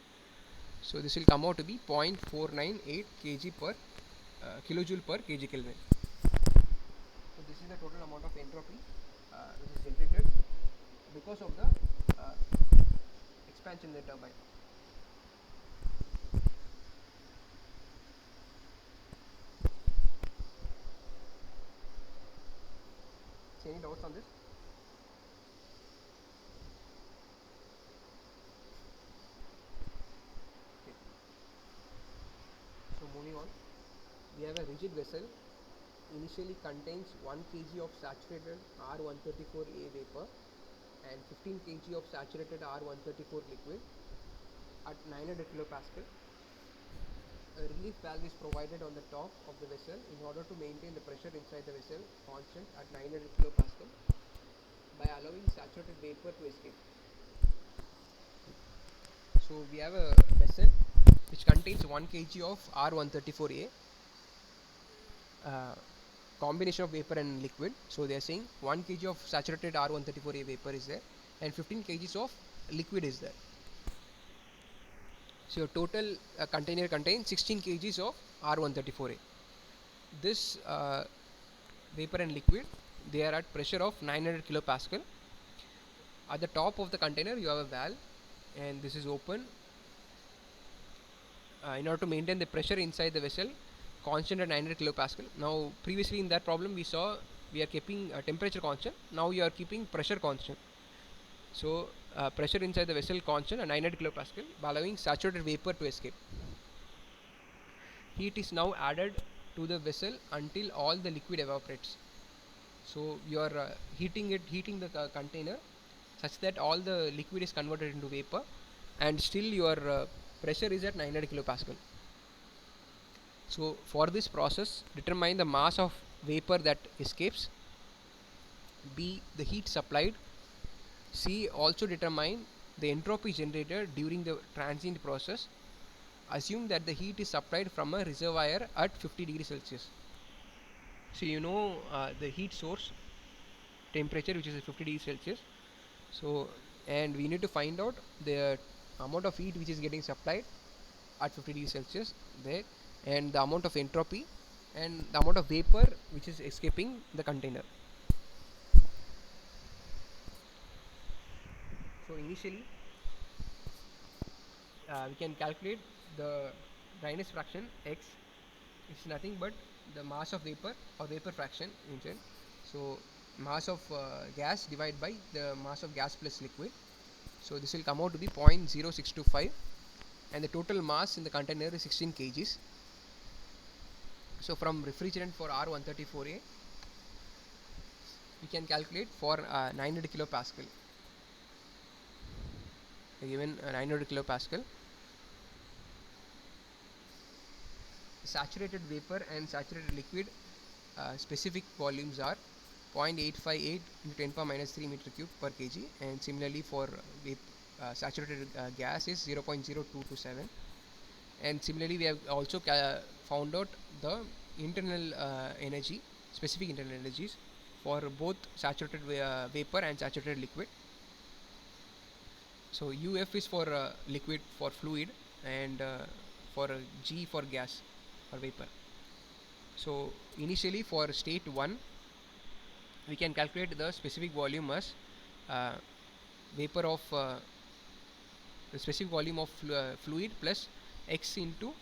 So this will come out to be 0.498 kg per kilojoule per kg Kelvin. So this is the total amount of entropy which is generated because of the expansion in the turbine. So any doubts on this? Okay. So moving on, we have a rigid vessel. Initially contains 1 kg of saturated R134A vapor and 15 kg of saturated R134 liquid at 900 kilopascal. A relief valve is provided on the top of the vessel in order to maintain the pressure inside the vessel constant at 900 kilopascal by allowing saturated vapor to escape. So we have a vessel which contains 1 kg of R134A, combination of vapor and liquid. So they are saying 1 kg of saturated R134A vapor is there and 15 kgs of liquid is there. So your total container contains 16 kgs of R134A. This vapor and liquid, they are at pressure of 900 kilopascal. At the top of the container you have a valve and this is open in order to maintain the pressure inside the vessel constant at 900 kilopascal. Now previously in that problem we saw we are keeping temperature constant. Now you are keeping pressure constant. So pressure inside the vessel constant at 900 kilopascal by allowing saturated vapor to escape. Heat is now added to the vessel until all the liquid evaporates. So you are heating the container such that all the liquid is converted into vapor and still your pressure is at 900 kilopascal. So for this process, determine the mass of vapor that escapes, B, the heat supplied, C, also determine the entropy generated during the transient process. Assume that the heat is supplied from a reservoir at 50 degrees Celsius. So you know the heat source temperature which is 50 degrees Celsius. So and we need to find out the amount of heat which is getting supplied at 50 degrees Celsius there, and the amount of entropy and the amount of vapor which is escaping the container. So initially we can calculate the dryness fraction x, it's nothing but the mass of vapor or vapor fraction inside. So mass of gas divided by the mass of gas plus liquid. So this will come out to be 0.0625 and the total mass in the container is 16 kgs. So from refrigerant for R134A we can calculate for 900 kilopascal. Given 900 kilopascal, saturated vapor and saturated liquid specific volumes are 0.858 into 10 power minus 3 meter cube per kg, and similarly for saturated gas is 0.0227, and similarly we have also found out the internal energy, specific internal energies for both saturated vapor and saturated liquid. So UF is for liquid, for fluid, and for G for gas or vapor. So initially for state 1 we can calculate the specific volume as vapor of the specific volume of fluid plus x into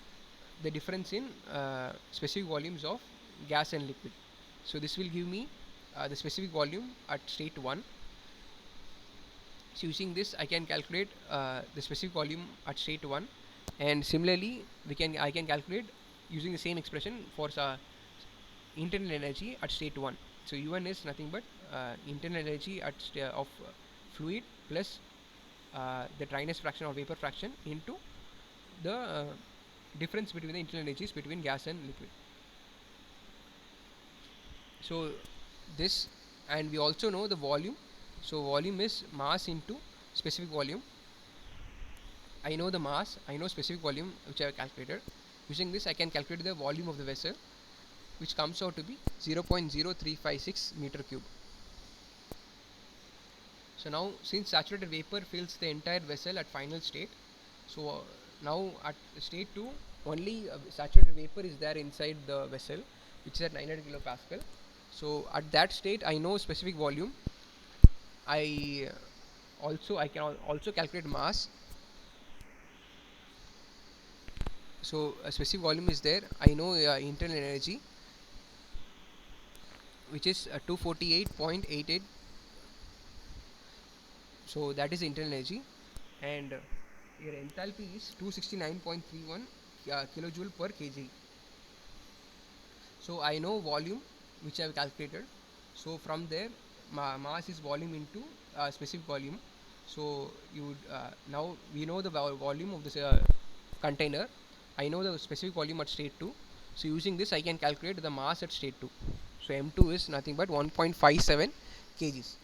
the difference in specific volumes of gas and liquid. So this will give me the specific volume at state 1. So using this I can calculate the specific volume at state 1, and similarly I can calculate using the same expression for internal energy at state 1. So un is nothing but internal energy at of fluid plus the dryness fraction or vapor fraction into the difference between the internal energies between gas and liquid. So this, and we also know the volume. So volume is mass into specific volume. I know the mass, I know specific volume which I have calculated. Using this I can calculate the volume of the vessel, which comes out to be 0.0356 meter cube. So now since saturated vapor fills the entire vessel at final state, so now at state 2 only saturated vapor is there inside the vessel, which is at 900 kilopascal. So at that state I know specific volume. I can also calculate mass. So a specific volume is there. I know internal energy, which is 248.88. So that is internal energy, and your enthalpy is 269.31 kilojoule per kg. So I know volume, which I have calculated. So from there mass is volume into specific volume. So you would, now we know the volume of this container. I know the specific volume at state 2. So using this I can calculate the mass at state 2. So m2 is nothing but 1.57 kgs.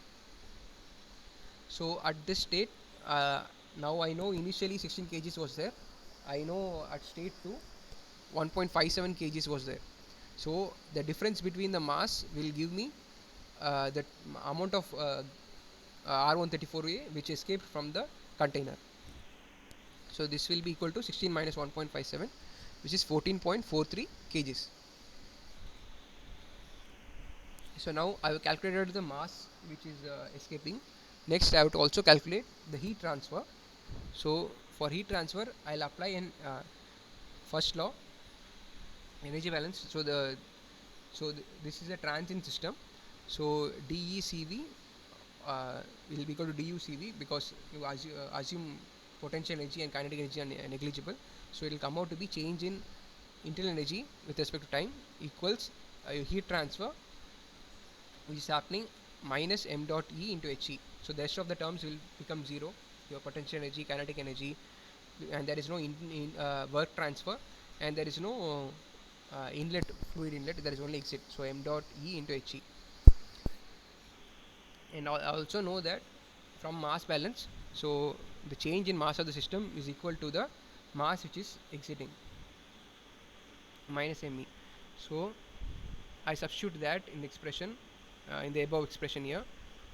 So at this state now I know initially 16 kgs was there. I know at state 2 1.57 kgs was there. So the difference between the mass will give me the amount of R134A which escaped from the container. So this will be equal to 16 minus 1.57, which is 14.43 kgs. So now I have calculated the mass which is escaping. Next I have to also calculate the heat transfer. So for heat transfer I'll apply an first law, energy balance. So this is a transient system. So DECV will be equal to DUCV, because you assume potential energy and kinetic energy are negligible. So it will come out to be change in internal energy with respect to time equals heat transfer, which is happening minus m dot E into He. So the rest of the terms will become 0. Your potential energy, kinetic energy, and there is no work transfer, and there is no inlet, fluid inlet, there is only exit. So m dot E into He. And I also know that from mass balance, so the change in mass of the system is equal to the mass which is exiting minus me. So I substitute that in the expression, in the above expression here,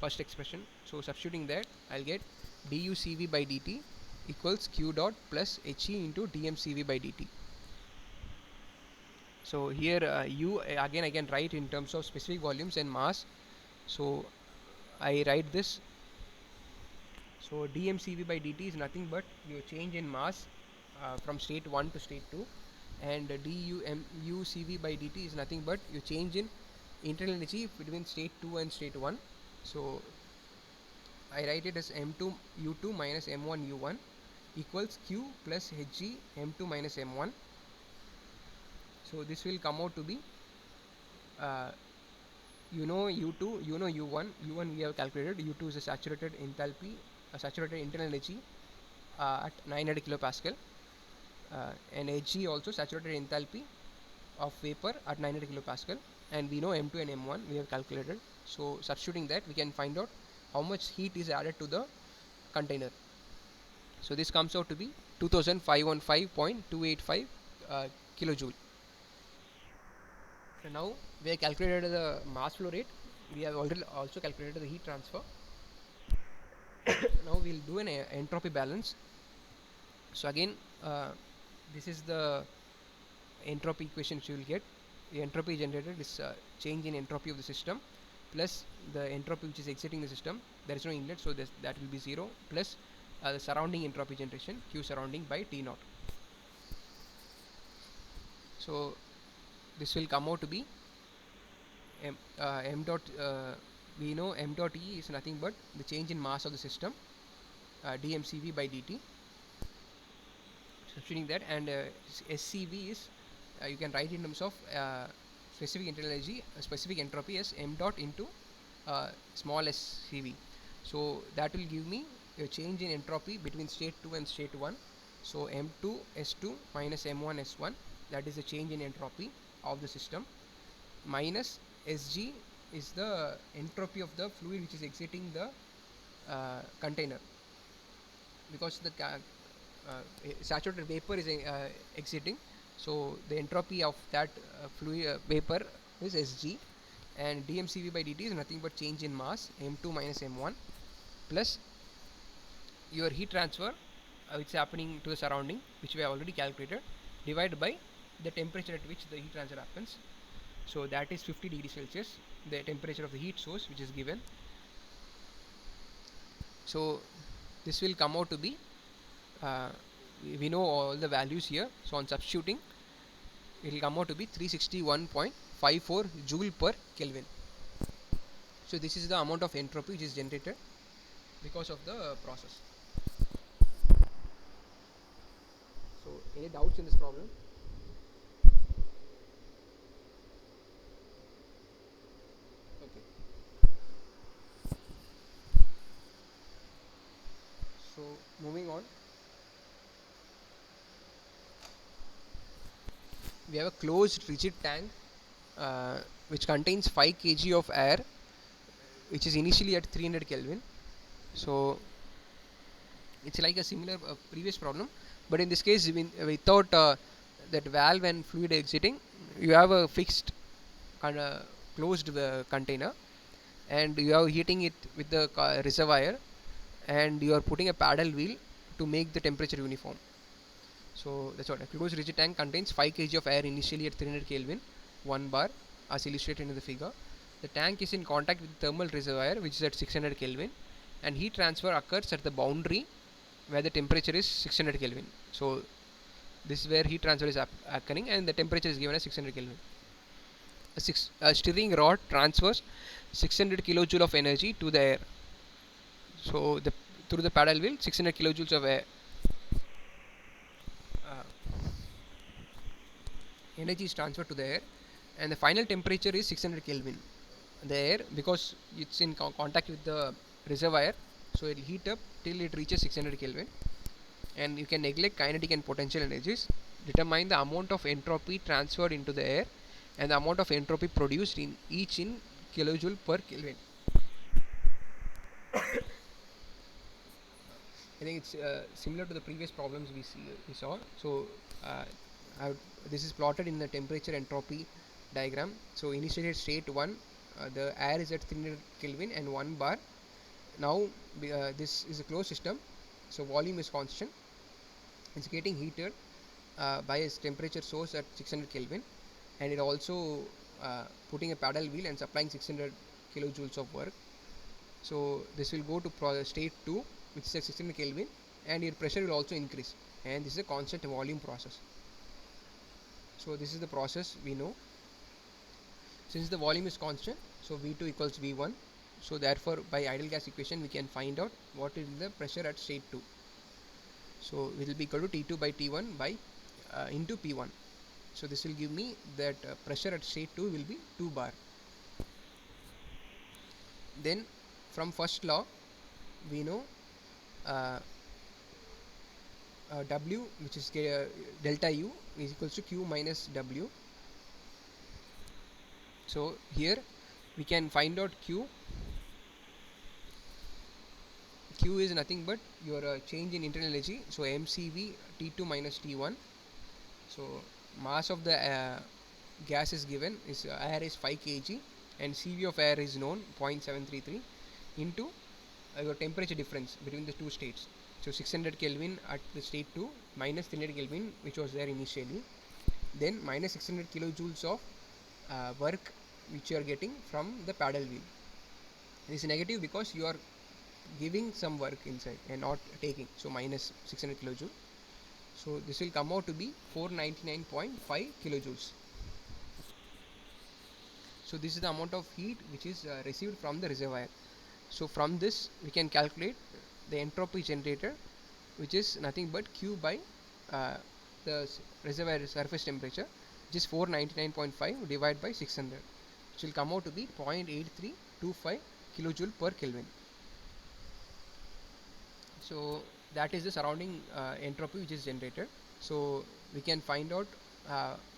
first expression. So substituting that, I'll get duCV by dt equals q dot plus He into dmCV by dt. So here u again I can write in terms of specific volumes and mass. So I write this. So dmCV by dt is nothing but your change in mass from state 1 to state 2, and duCV by dt is nothing but your change in internal energy between state 2 and state 1. So I write it as m2 u2 minus m1 u1 equals q plus Hg m2 minus m1. So this will come out to be you know u2, you know u1. U1 we have calculated. U2 is a saturated enthalpy, a saturated internal energy at 900 kilopascal, and Hg also saturated enthalpy of vapor at 900 kilopascal, and we know m2 and m1 we have calculated. So substituting that, we can find out how much heat is added to the container. So this comes out to be 2515.285 kilojoule. So now we have calculated the mass flow rate. We have already also calculated the heat transfer. Now we'll do an entropy balance. So again this is the entropy equation which you will get. The entropy generated is change in entropy of the system plus the entropy which is exiting the system. There is no inlet, so that will be 0, plus the surrounding entropy generation, Q surrounding by T naught. So this will come out to be m dot. We know m dot E is nothing but the change in mass of the system, dmCV by dt. Substituting that, and SCV is you can write in terms of specific internal energy, specific entropy as m dot into small SCV. So that will give me a change in entropy between state 2 and state 1. So m2 s2 minus m1 s1, that is the change in entropy of the system, minus Sg is the entropy of the fluid which is exiting the container, because the saturated vapor is exiting. So the entropy of that fluid vapor is Sg, and dmCV by dt is nothing but change in mass, m2 minus m1, plus your heat transfer which is happening to the surrounding, which we have already calculated, divided by the temperature at which the heat transfer happens. So that is 50 degrees Celsius, the temperature of the heat source which is given. So this will come out to be we know all the values here, so on substituting it will come out to be 361.54 joule per Kelvin. So this is the amount of entropy which is generated because of the process. So any doubts in this problem? Okay. So moving on, we have a closed rigid tank which contains 5 kg of air, which is initially at 300 Kelvin. So it's like a similar previous problem, but in this case without that valve and fluid exiting, you have a fixed closed container, and you are heating it with the reservoir, and you are putting a paddle wheel to make the temperature uniform. So that's what a closed rigid tank contains 5 kg of air initially at 300 Kelvin, 1 bar, as illustrated in the figure. The tank is in contact with the thermal reservoir, which is at 600 Kelvin, and heat transfer occurs at the boundary where the temperature is 600 Kelvin. So this is where heat transfer is occurring, and the temperature is given as 600 Kelvin. A stirring rod transfers 600 kilojoule of energy to the air. So through the paddle wheel, 600 kilojoules of air energy is transferred to the air, and the final temperature is 600 Kelvin. The air, because it's in contact with the reservoir, so it will heat up till it reaches 600 Kelvin. And you can neglect kinetic and potential energies. Determine the amount of entropy transferred into the air and the amount of entropy produced in each in kilojoule per Kelvin. I think it's similar to the previous problems we saw. So this is plotted in the temperature entropy diagram. So initially at state 1, the air is at 300 Kelvin and 1 bar. Now this is a closed system, so volume is constant. It's getting heated by its temperature source at 600 Kelvin, and it also putting a paddle wheel and supplying 600 kilojoules of work. So this will go to state 2, which is at 600 Kelvin, and your pressure will also increase, and this is a constant volume process. So this is the process we know. Since the volume is constant, so V2 equals V1. So therefore by ideal gas equation we can find out what is the pressure at state 2. So it will be equal to T2 by T1 by into P1. So this will give me that pressure at state 2 will be 2 bar. Then from first law we know W, which is delta U, is equals to Q minus W. So here we can find out Q. Q is nothing but your change in internal energy. So mCV T2 minus T1. So mass of the gas is given, is air is 5 kg, and CV of air is known 0.733 into your temperature difference between the two states. So 600 Kelvin at the state 2 minus 300 Kelvin, which was there initially, then minus 600 kilojoules of work which you are getting from the paddle wheel. This is negative because you are giving some work inside and not taking, so minus 600 kilojoule. So this will come out to be 499.5 kilojoules. So this is the amount of heat which is received from the reservoir. So from this we can calculate the entropy generated, which is nothing but Q by uh, the reservoir surface temperature, which is 499.5 divided by 600, which will come out to be 0.8325 kilojoule per Kelvin. So that is the surrounding entropy which is generated. So we can find out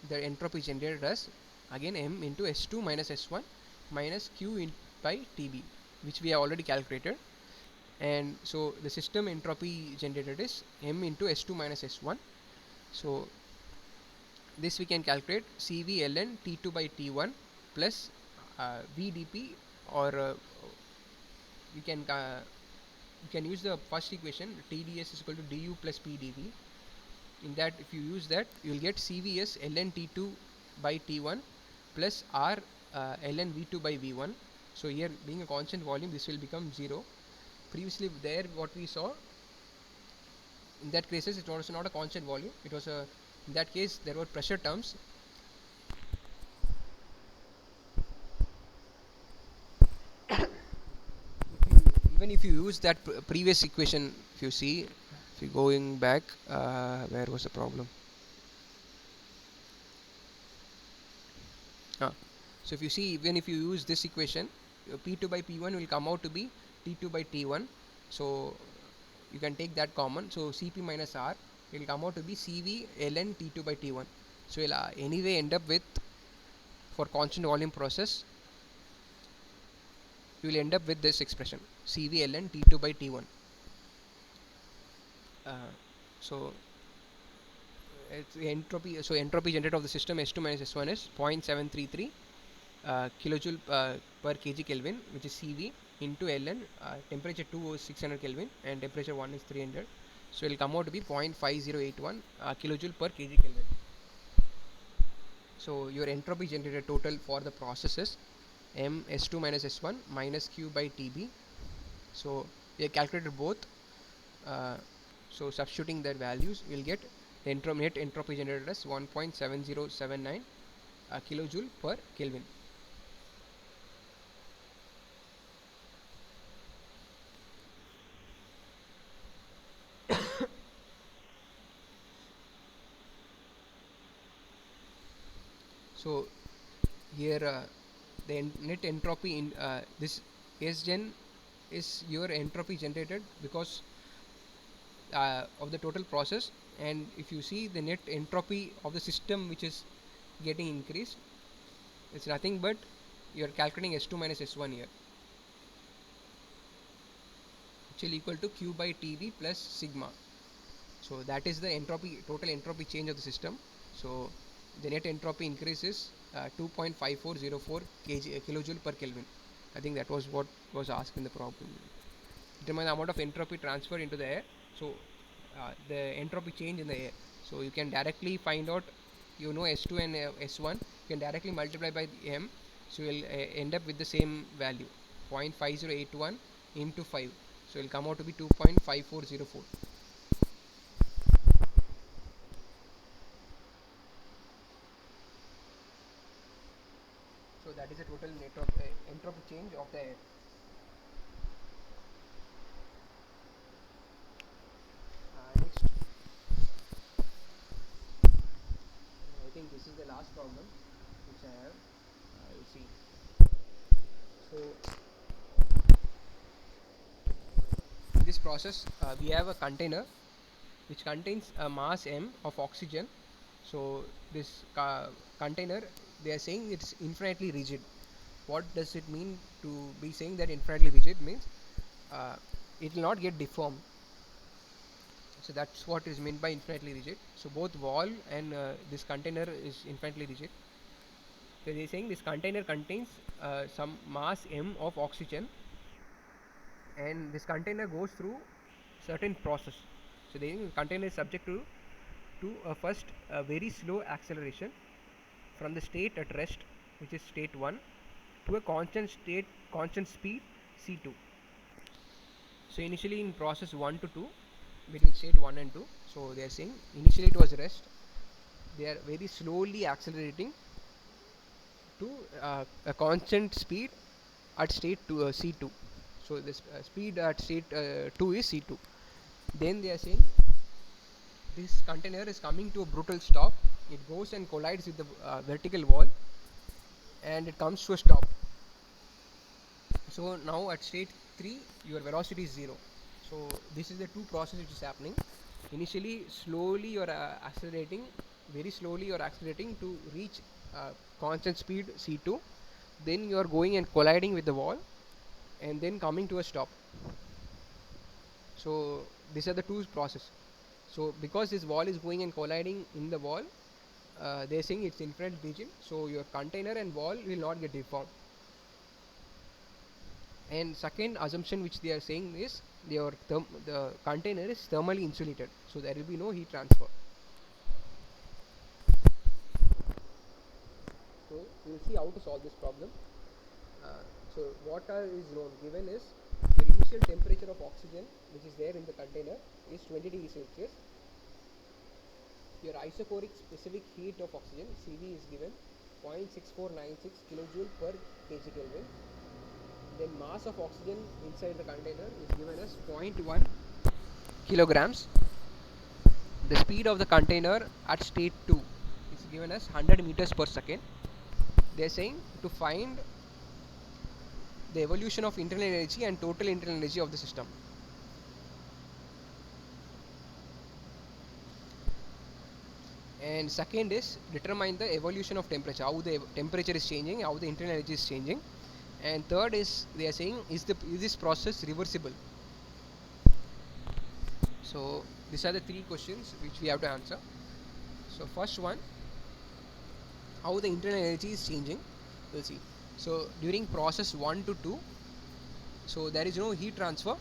the entropy generated as again m into S2 minus S1 minus Q by TB, which we have already calculated. And so the system entropy generated is m into S2 minus S1. So this we can calculate CV ln T2 by T1 plus VdP, or we can you can use the first equation, TdS is equal to du plus PdV. In that, if you use that, you will get CVS ln T2 by T1 plus R ln V2 by V1. So here, being a constant volume, this will become 0. Previously there, what we saw, in that cases it was not a constant volume, it was a, in that case there were pressure terms. Even if you use that previous equation, if you see, if you going back, where was the problem? So if you see, even if you use this equation, P2 by P1 will come out to be T2 by T1. So you can take that common. So Cp minus R will come out to be Cv ln T2 by T1. So you'll anyway end up with, for constant volume process, you will end up with this expression Cv ln T2 by T1. So it's entropy. So entropy generated of the system S2 minus S1 is 0.733 kilojoule per kg Kelvin, which is Cv into ln. Temperature 2 is 600 Kelvin and temperature 1 is 300. So it will come out to be 0.5081 kilojoule per kg Kelvin. So your entropy generated total for the process is m S2 minus S1 minus Q by TB. So we have calculated both. So substituting their values, we will get the net entropy generated as 1.7079 kilojoule per Kelvin. So here the net entropy in this Sgen is your entropy generated because of the total process, and if you see the net entropy of the system which is getting increased, it's nothing but you are calculating S2 minus S1 here, which will equal to Q by TV plus sigma. So that is the entropy, total entropy change of the system. So the net entropy increase is 2.5404 kilojoule per Kelvin. I think that was what was asked in the problem. Determine the amount of entropy transferred into the air. So the entropy change in the air. So you can directly find out, you know, S2 and S1. You can directly multiply by m. So you will end up with the same value, 0.5081 into 5. So it will come out to be 2.5404. So that is the total net of entropy change of the air. Next, I think this is the last problem which I have. You see. So in this process, we have a container which contains a mass m of oxygen. So this container, they are saying it's infinitely rigid. What does it mean to be saying that infinitely rigid? Means it will not get deformed. So that's what is meant by infinitely rigid. So both wall and this container is infinitely rigid. So they are saying this container contains some mass m of oxygen, and this container goes through certain process. So the container is subject to a first very slow acceleration from the state at rest, which is state 1, to a constant speed C2. So initially in process 1 to 2, between state 1 and 2, so they are saying initially it was rest, they are very slowly accelerating to a constant speed at state C2. So this speed at state 2 is C2. Then they are saying this container is coming to a brutal stop. It goes and collides with the vertical wall, and it comes to a stop. So now at state 3 your velocity is 0. So this is the two process which is happening. Initially slowly you are accelerating, very slowly you are accelerating to reach constant speed C2. Then you are going and colliding with the wall, and then coming to a stop. So these are the two process. So because this wall is going and colliding in the wall, they are saying it's infinite region, so your container and wall will not get deformed. And second assumption which they are saying is the container is thermally insulated, so there will be no heat transfer. So we will see how to solve this problem. So what is known given is your initial temperature of oxygen which is there in the container is 20 degrees Celsius. Your isochoric specific heat of oxygen Cv is given 0.6496 kilojoule per kg Kelvin. Then mass of oxygen inside the container is given as 0.1 kilograms. The speed of the container at state 2 is given as 100 meters per second. They are saying to find the evolution of internal energy and total internal energy of the system. And second is determine the evolution of temperature, how the temperature is changing, how the internal energy is changing. And third is they are saying is this process reversible. So these are the three questions which we have to answer. So first one, how the internal energy is changing, we'll see. So during process 1 to 2, so there is no heat transfer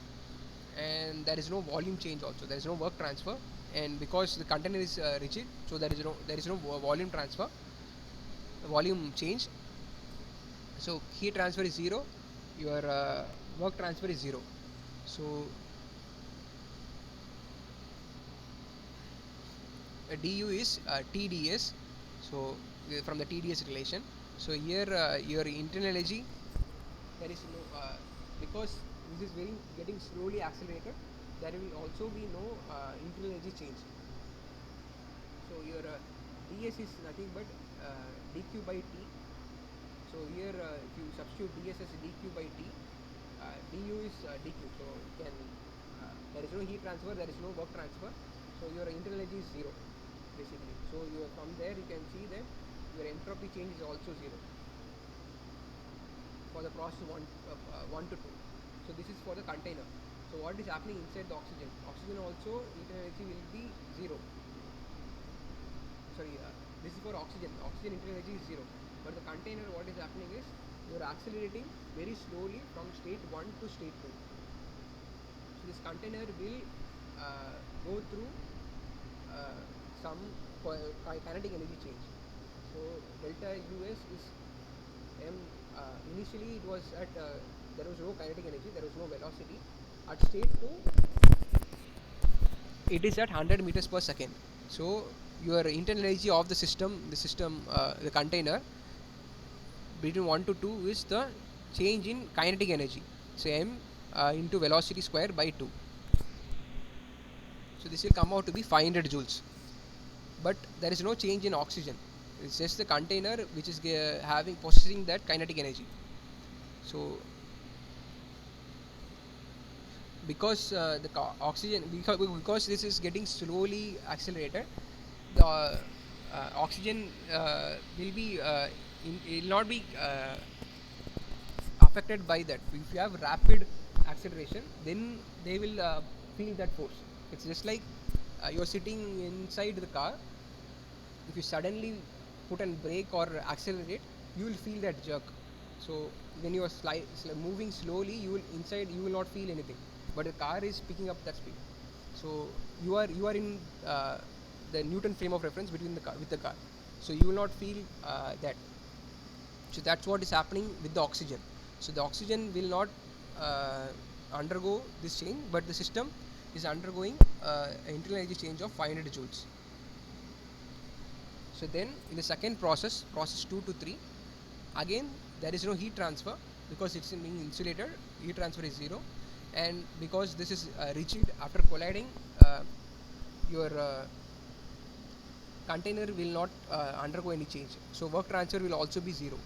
and there is no volume change also, there is no work transfer. And because the container is rigid, so there is no volume transfer, volume change. So heat transfer is 0, your work transfer is 0. So du is TdS, so from the TdS relation. So here your internal energy, there is no because this is very getting slowly accelerated, there will also be no internal energy change. So your ds is nothing but dq by t. So here if you substitute ds as dq by t, du is dq, so you can there is no heat transfer, there is no work transfer, so your internal energy is 0 basically. So you from there you can see that your entropy change is also 0 for the process 1 to 2. So this is for the container. So what is happening inside the oxygen? Oxygen also internal energy will be 0. Sorry, this is for oxygen. Oxygen internal energy is 0. But the container, what is happening is you are accelerating very slowly from state 1 to state 2. So this container will go through some kinetic energy change. So delta US is m. Initially it was at there was no kinetic energy, there was no velocity. At state 2 it is at 100 meters per second. So your internal energy of the system, the container between 1 to 2 is the change in kinetic energy, so m into velocity square by 2. So this will come out to be 500 joules. But there is no change in oxygen, it's just the container which is possessing that kinetic energy. So because the oxygen, because this is getting slowly accelerated, the oxygen will be it will not be affected by that. If you have rapid acceleration, then they will feel that force. It's just like you're sitting inside the car. If you suddenly put a brake or accelerate, you will feel that jerk. So when you are moving slowly, you will not feel anything, but the car is picking up that speed. So you are in the Newton frame of reference between the car with the car, so you will not feel that. So that's what is happening with the oxygen. So the oxygen will not undergo this change, but the system is undergoing internal energy change of 500 joules. So then in the second process, process 2 to 3, again there is no heat transfer because it's being insulated. Heat transfer is 0, and because this is rigid, after colliding, your container will not undergo any change. So work transfer will also be 0,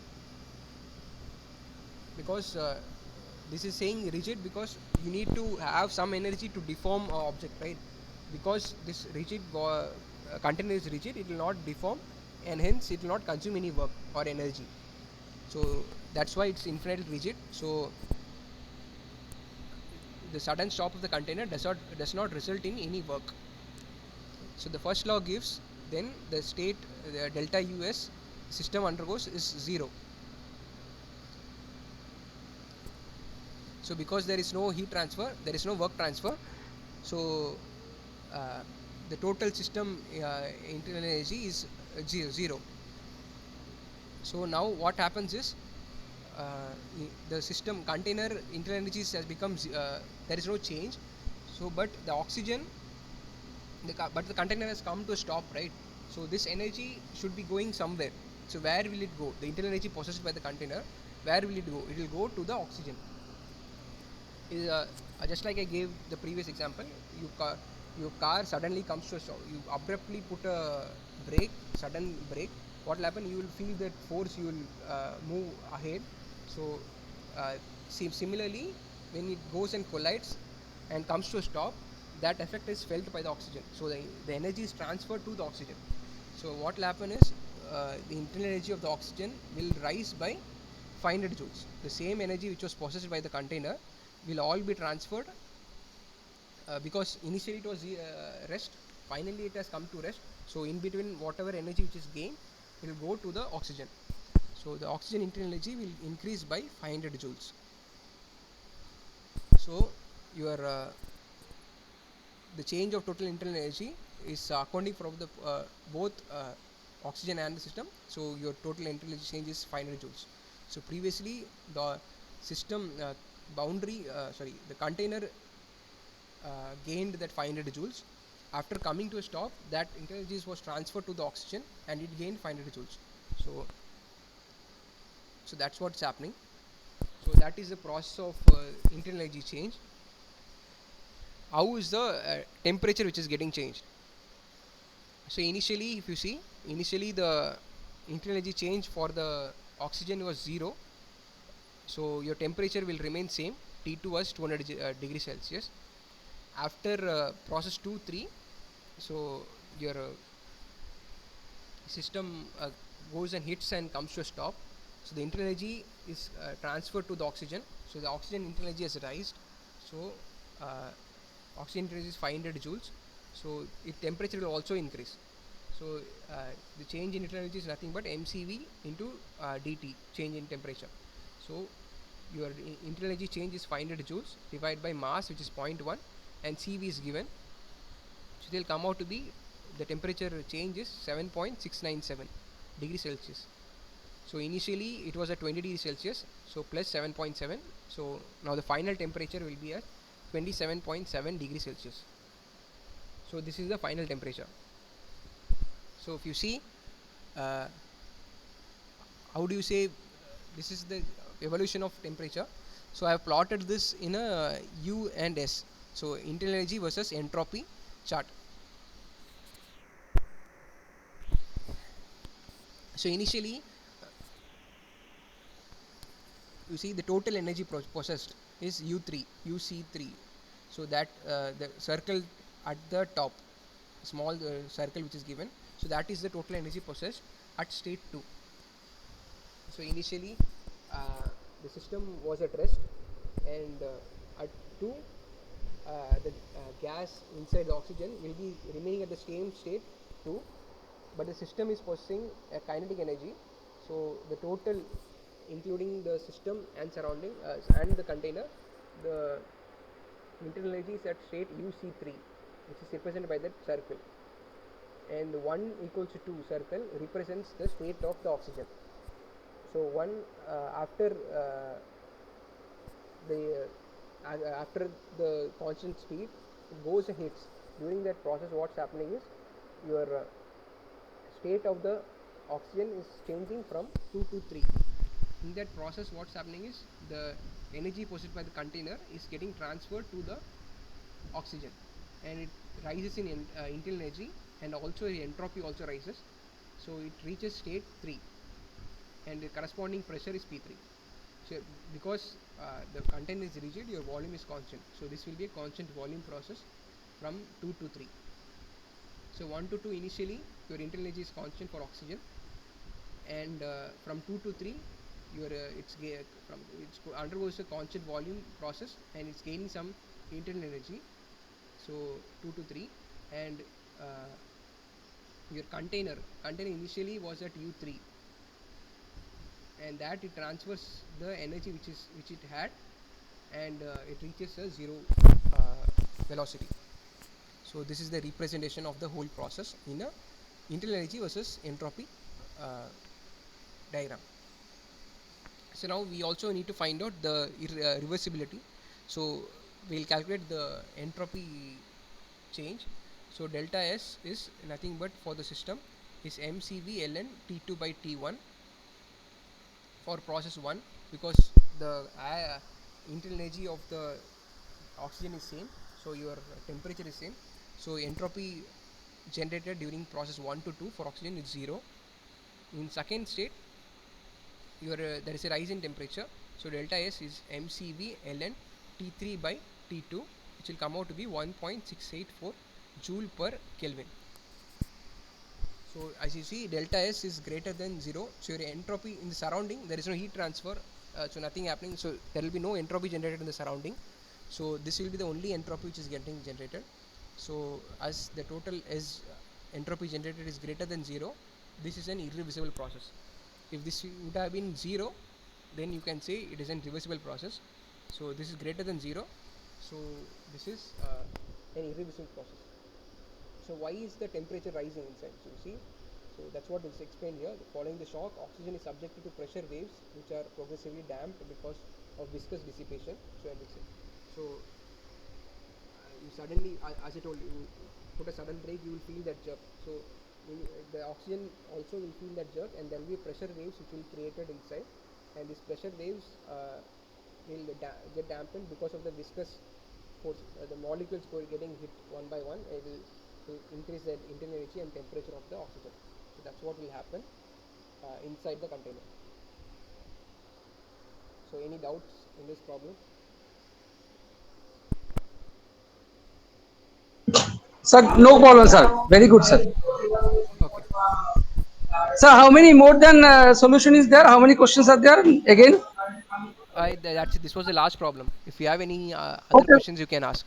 because this is saying rigid because you need to have some energy to deform an object, right? Because this rigid container is rigid, it will not deform, and hence it will not consume any work or energy. So that's why it's infinitely rigid. So the sudden stop of the container does not result in any work. So the first law gives, then the state, the delta us system undergoes is 0. So because there is no heat transfer, there is no work transfer, so uh, the total system internal energy is 0. So now what happens is, the system container internal energy has become there is no change. So but the oxygen, but the container has come to a stop, right? So this energy should be going somewhere. So where will it go? The internal energy possessed by the container, where will it go? It will go to the oxygen. Is just like I gave the previous example, your car suddenly comes to a stop. You abruptly put a brake, sudden brake. What will happen? You will feel that force. You will move ahead. So similarly, when it goes and collides and comes to a stop, that effect is felt by the oxygen. So the energy is transferred to the oxygen. So what will happen is, the internal energy of the oxygen will rise by 500 joules. The same energy which was possessed by the container will all be transferred, because initially it was rest, finally it has come to rest. So in between, whatever energy which is gained will go to the oxygen. So the oxygen internal energy will increase by 500 joules. So your the change of total internal energy is accounting for the both oxygen and the system. So your total internal energy change is 500 joules. So previously the system the container gained that 500 joules. After coming to a stop, that internal energy was transferred to the oxygen and it gained 500 joules. So that's what's happening. So that is the process of internal energy change. How is the temperature which is getting changed? So initially, if you see, initially the internal energy change for the oxygen was 0. So your temperature will remain same. T2 was 200 degrees Celsius. After process 2 3, so your system goes and hits and comes to a stop. So the internal energy is transferred to the oxygen. So the oxygen internal energy has raised. So uh, oxygen internal energy is 500 joules. So its temperature will also increase. So the change in internal energy is nothing but mcv into dt, change in temperature. So your internal energy change is 500 joules divided by mass, which is 0.1, and cv is given. So they'll come out to be, the temperature change is 7.697 degrees Celsius. So initially it was at 20 degrees Celsius, so plus 7.7. So now the final temperature will be at 27.7 degrees Celsius. So this is the final temperature. So if you see, uh, how do you say, this is the evolution of temperature. So I have plotted this in a U and S. So internal energy versus entropy chart. So initially, you see the total energy possessed is U3, UC3. So that the circle at the top, small circle which is given, so that is the total energy possessed at state 2. So initially the system was at rest, and at 2, the gas inside the oxygen will be remaining at the same state 2, but the system is possessing a kinetic energy. So the total, including the system and surrounding and the container, the internal energy is at state uc3, which is represented by that circle, and 1 equals to 2 circle represents the state of the oxygen. So one after the after the constant speed, it goes and hits. During that process, what's happening is your state of the oxygen is changing from 2 to 3. In that process, what's happening is the energy possessed by the container is getting transferred to the oxygen, and it rises in internal energy, and also the entropy also rises, so it reaches state 3, and the corresponding pressure is P3. So because the container is rigid, your volume is constant, so this will be a constant volume process from 2 to 3. So 1 to 2, initially your internal energy is constant for oxygen, and from 2 to 3 your it's undergoes a constant volume process, and it's gaining some internal energy. So 2 to 3, and uh, your container initially was at U3, and that it transfers the energy which it had, and it reaches a zero velocity. So this is the representation of the whole process in a internal energy versus entropy uh, diagram. So now we also need to find out the reversibility. So we'll calculate the entropy change. So delta S is nothing but for the system is mcv ln T2 by T1 for process 1, because the internal energy of the oxygen is same, so your temperature is same. So entropy generated during process 1 to 2 for oxygen is 0. In second state, your there is a rise in temperature, so delta S is mcv ln T3 by T2, which will come out to be 1.684 joule per Kelvin. So as you see, delta S is greater than 0, so your entropy in the surrounding, there is no heat transfer, so nothing happening, so there will be no entropy generated in the surrounding. So this will be the only entropy which is getting generated. So as the total S entropy generated is greater than 0, this is an irreversible process. If this would have been 0, then you can say it is an reversible process. So this is greater than 0, so this is an irreversible process. So why is the temperature rising inside? So you see, so that's what is explained here. Following the shock, oxygen is subjected to pressure waves which are progressively damped because of viscous dissipation. So so you suddenly, as I told you, put a sudden brake, you will feel that jerk. So the oxygen also will feel that jerk, and there will be pressure waves which will be created inside, and these pressure waves will get dampened because of the viscous force. The molecules getting hit one by one, it will increase the internal energy and temperature of the oxygen. So that's what will happen inside the container. So any doubts in this problem? Sir, no problem, sir. Very good, sir. Okay. Sir, how many more than solution is there? How many questions are there again? That's it. This was the last problem. If you have any other Okay. questions, you can ask.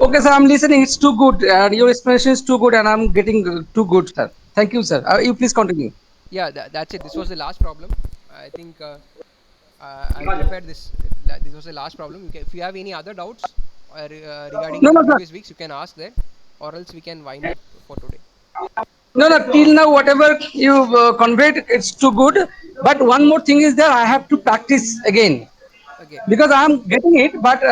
Okay, sir, I'm listening. It's too good. Your explanation is too good, and I'm getting too good, sir. Thank you, sir. You please continue. Yeah, that's it. This was the last problem. I think I prepared this. This was the last problem. If you have any other doubts regarding No, the no, sir. previous weeks, you can ask that, or else we can wind up for today. No, no. Till now, whatever you conveyed, it's too good. But one more thing is there. I have to practice again Okay. because I'm getting it. But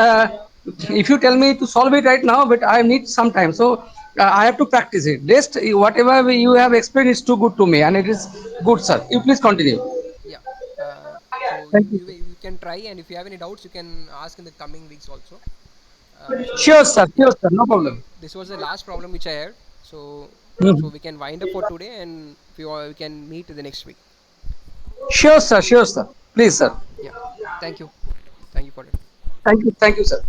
if you tell me to solve it right now, but I need some time. So I have to practice it. Rest, whatever you have explained is too good to me, and it is good, sir. You please continue. Yeah. So Thank you. you can try, and if you have any doubts, you can ask in the coming weeks also. So Sure, sir. yeah, Sure, sir. No problem. this was the last problem which I had. So Mhm. we can wind up for today, and if you we can meet the next week. Sure, sir. Sure, sir. Please, sir. Yeah. Thank you. Thank you for it. Thank you. Thank you, sir.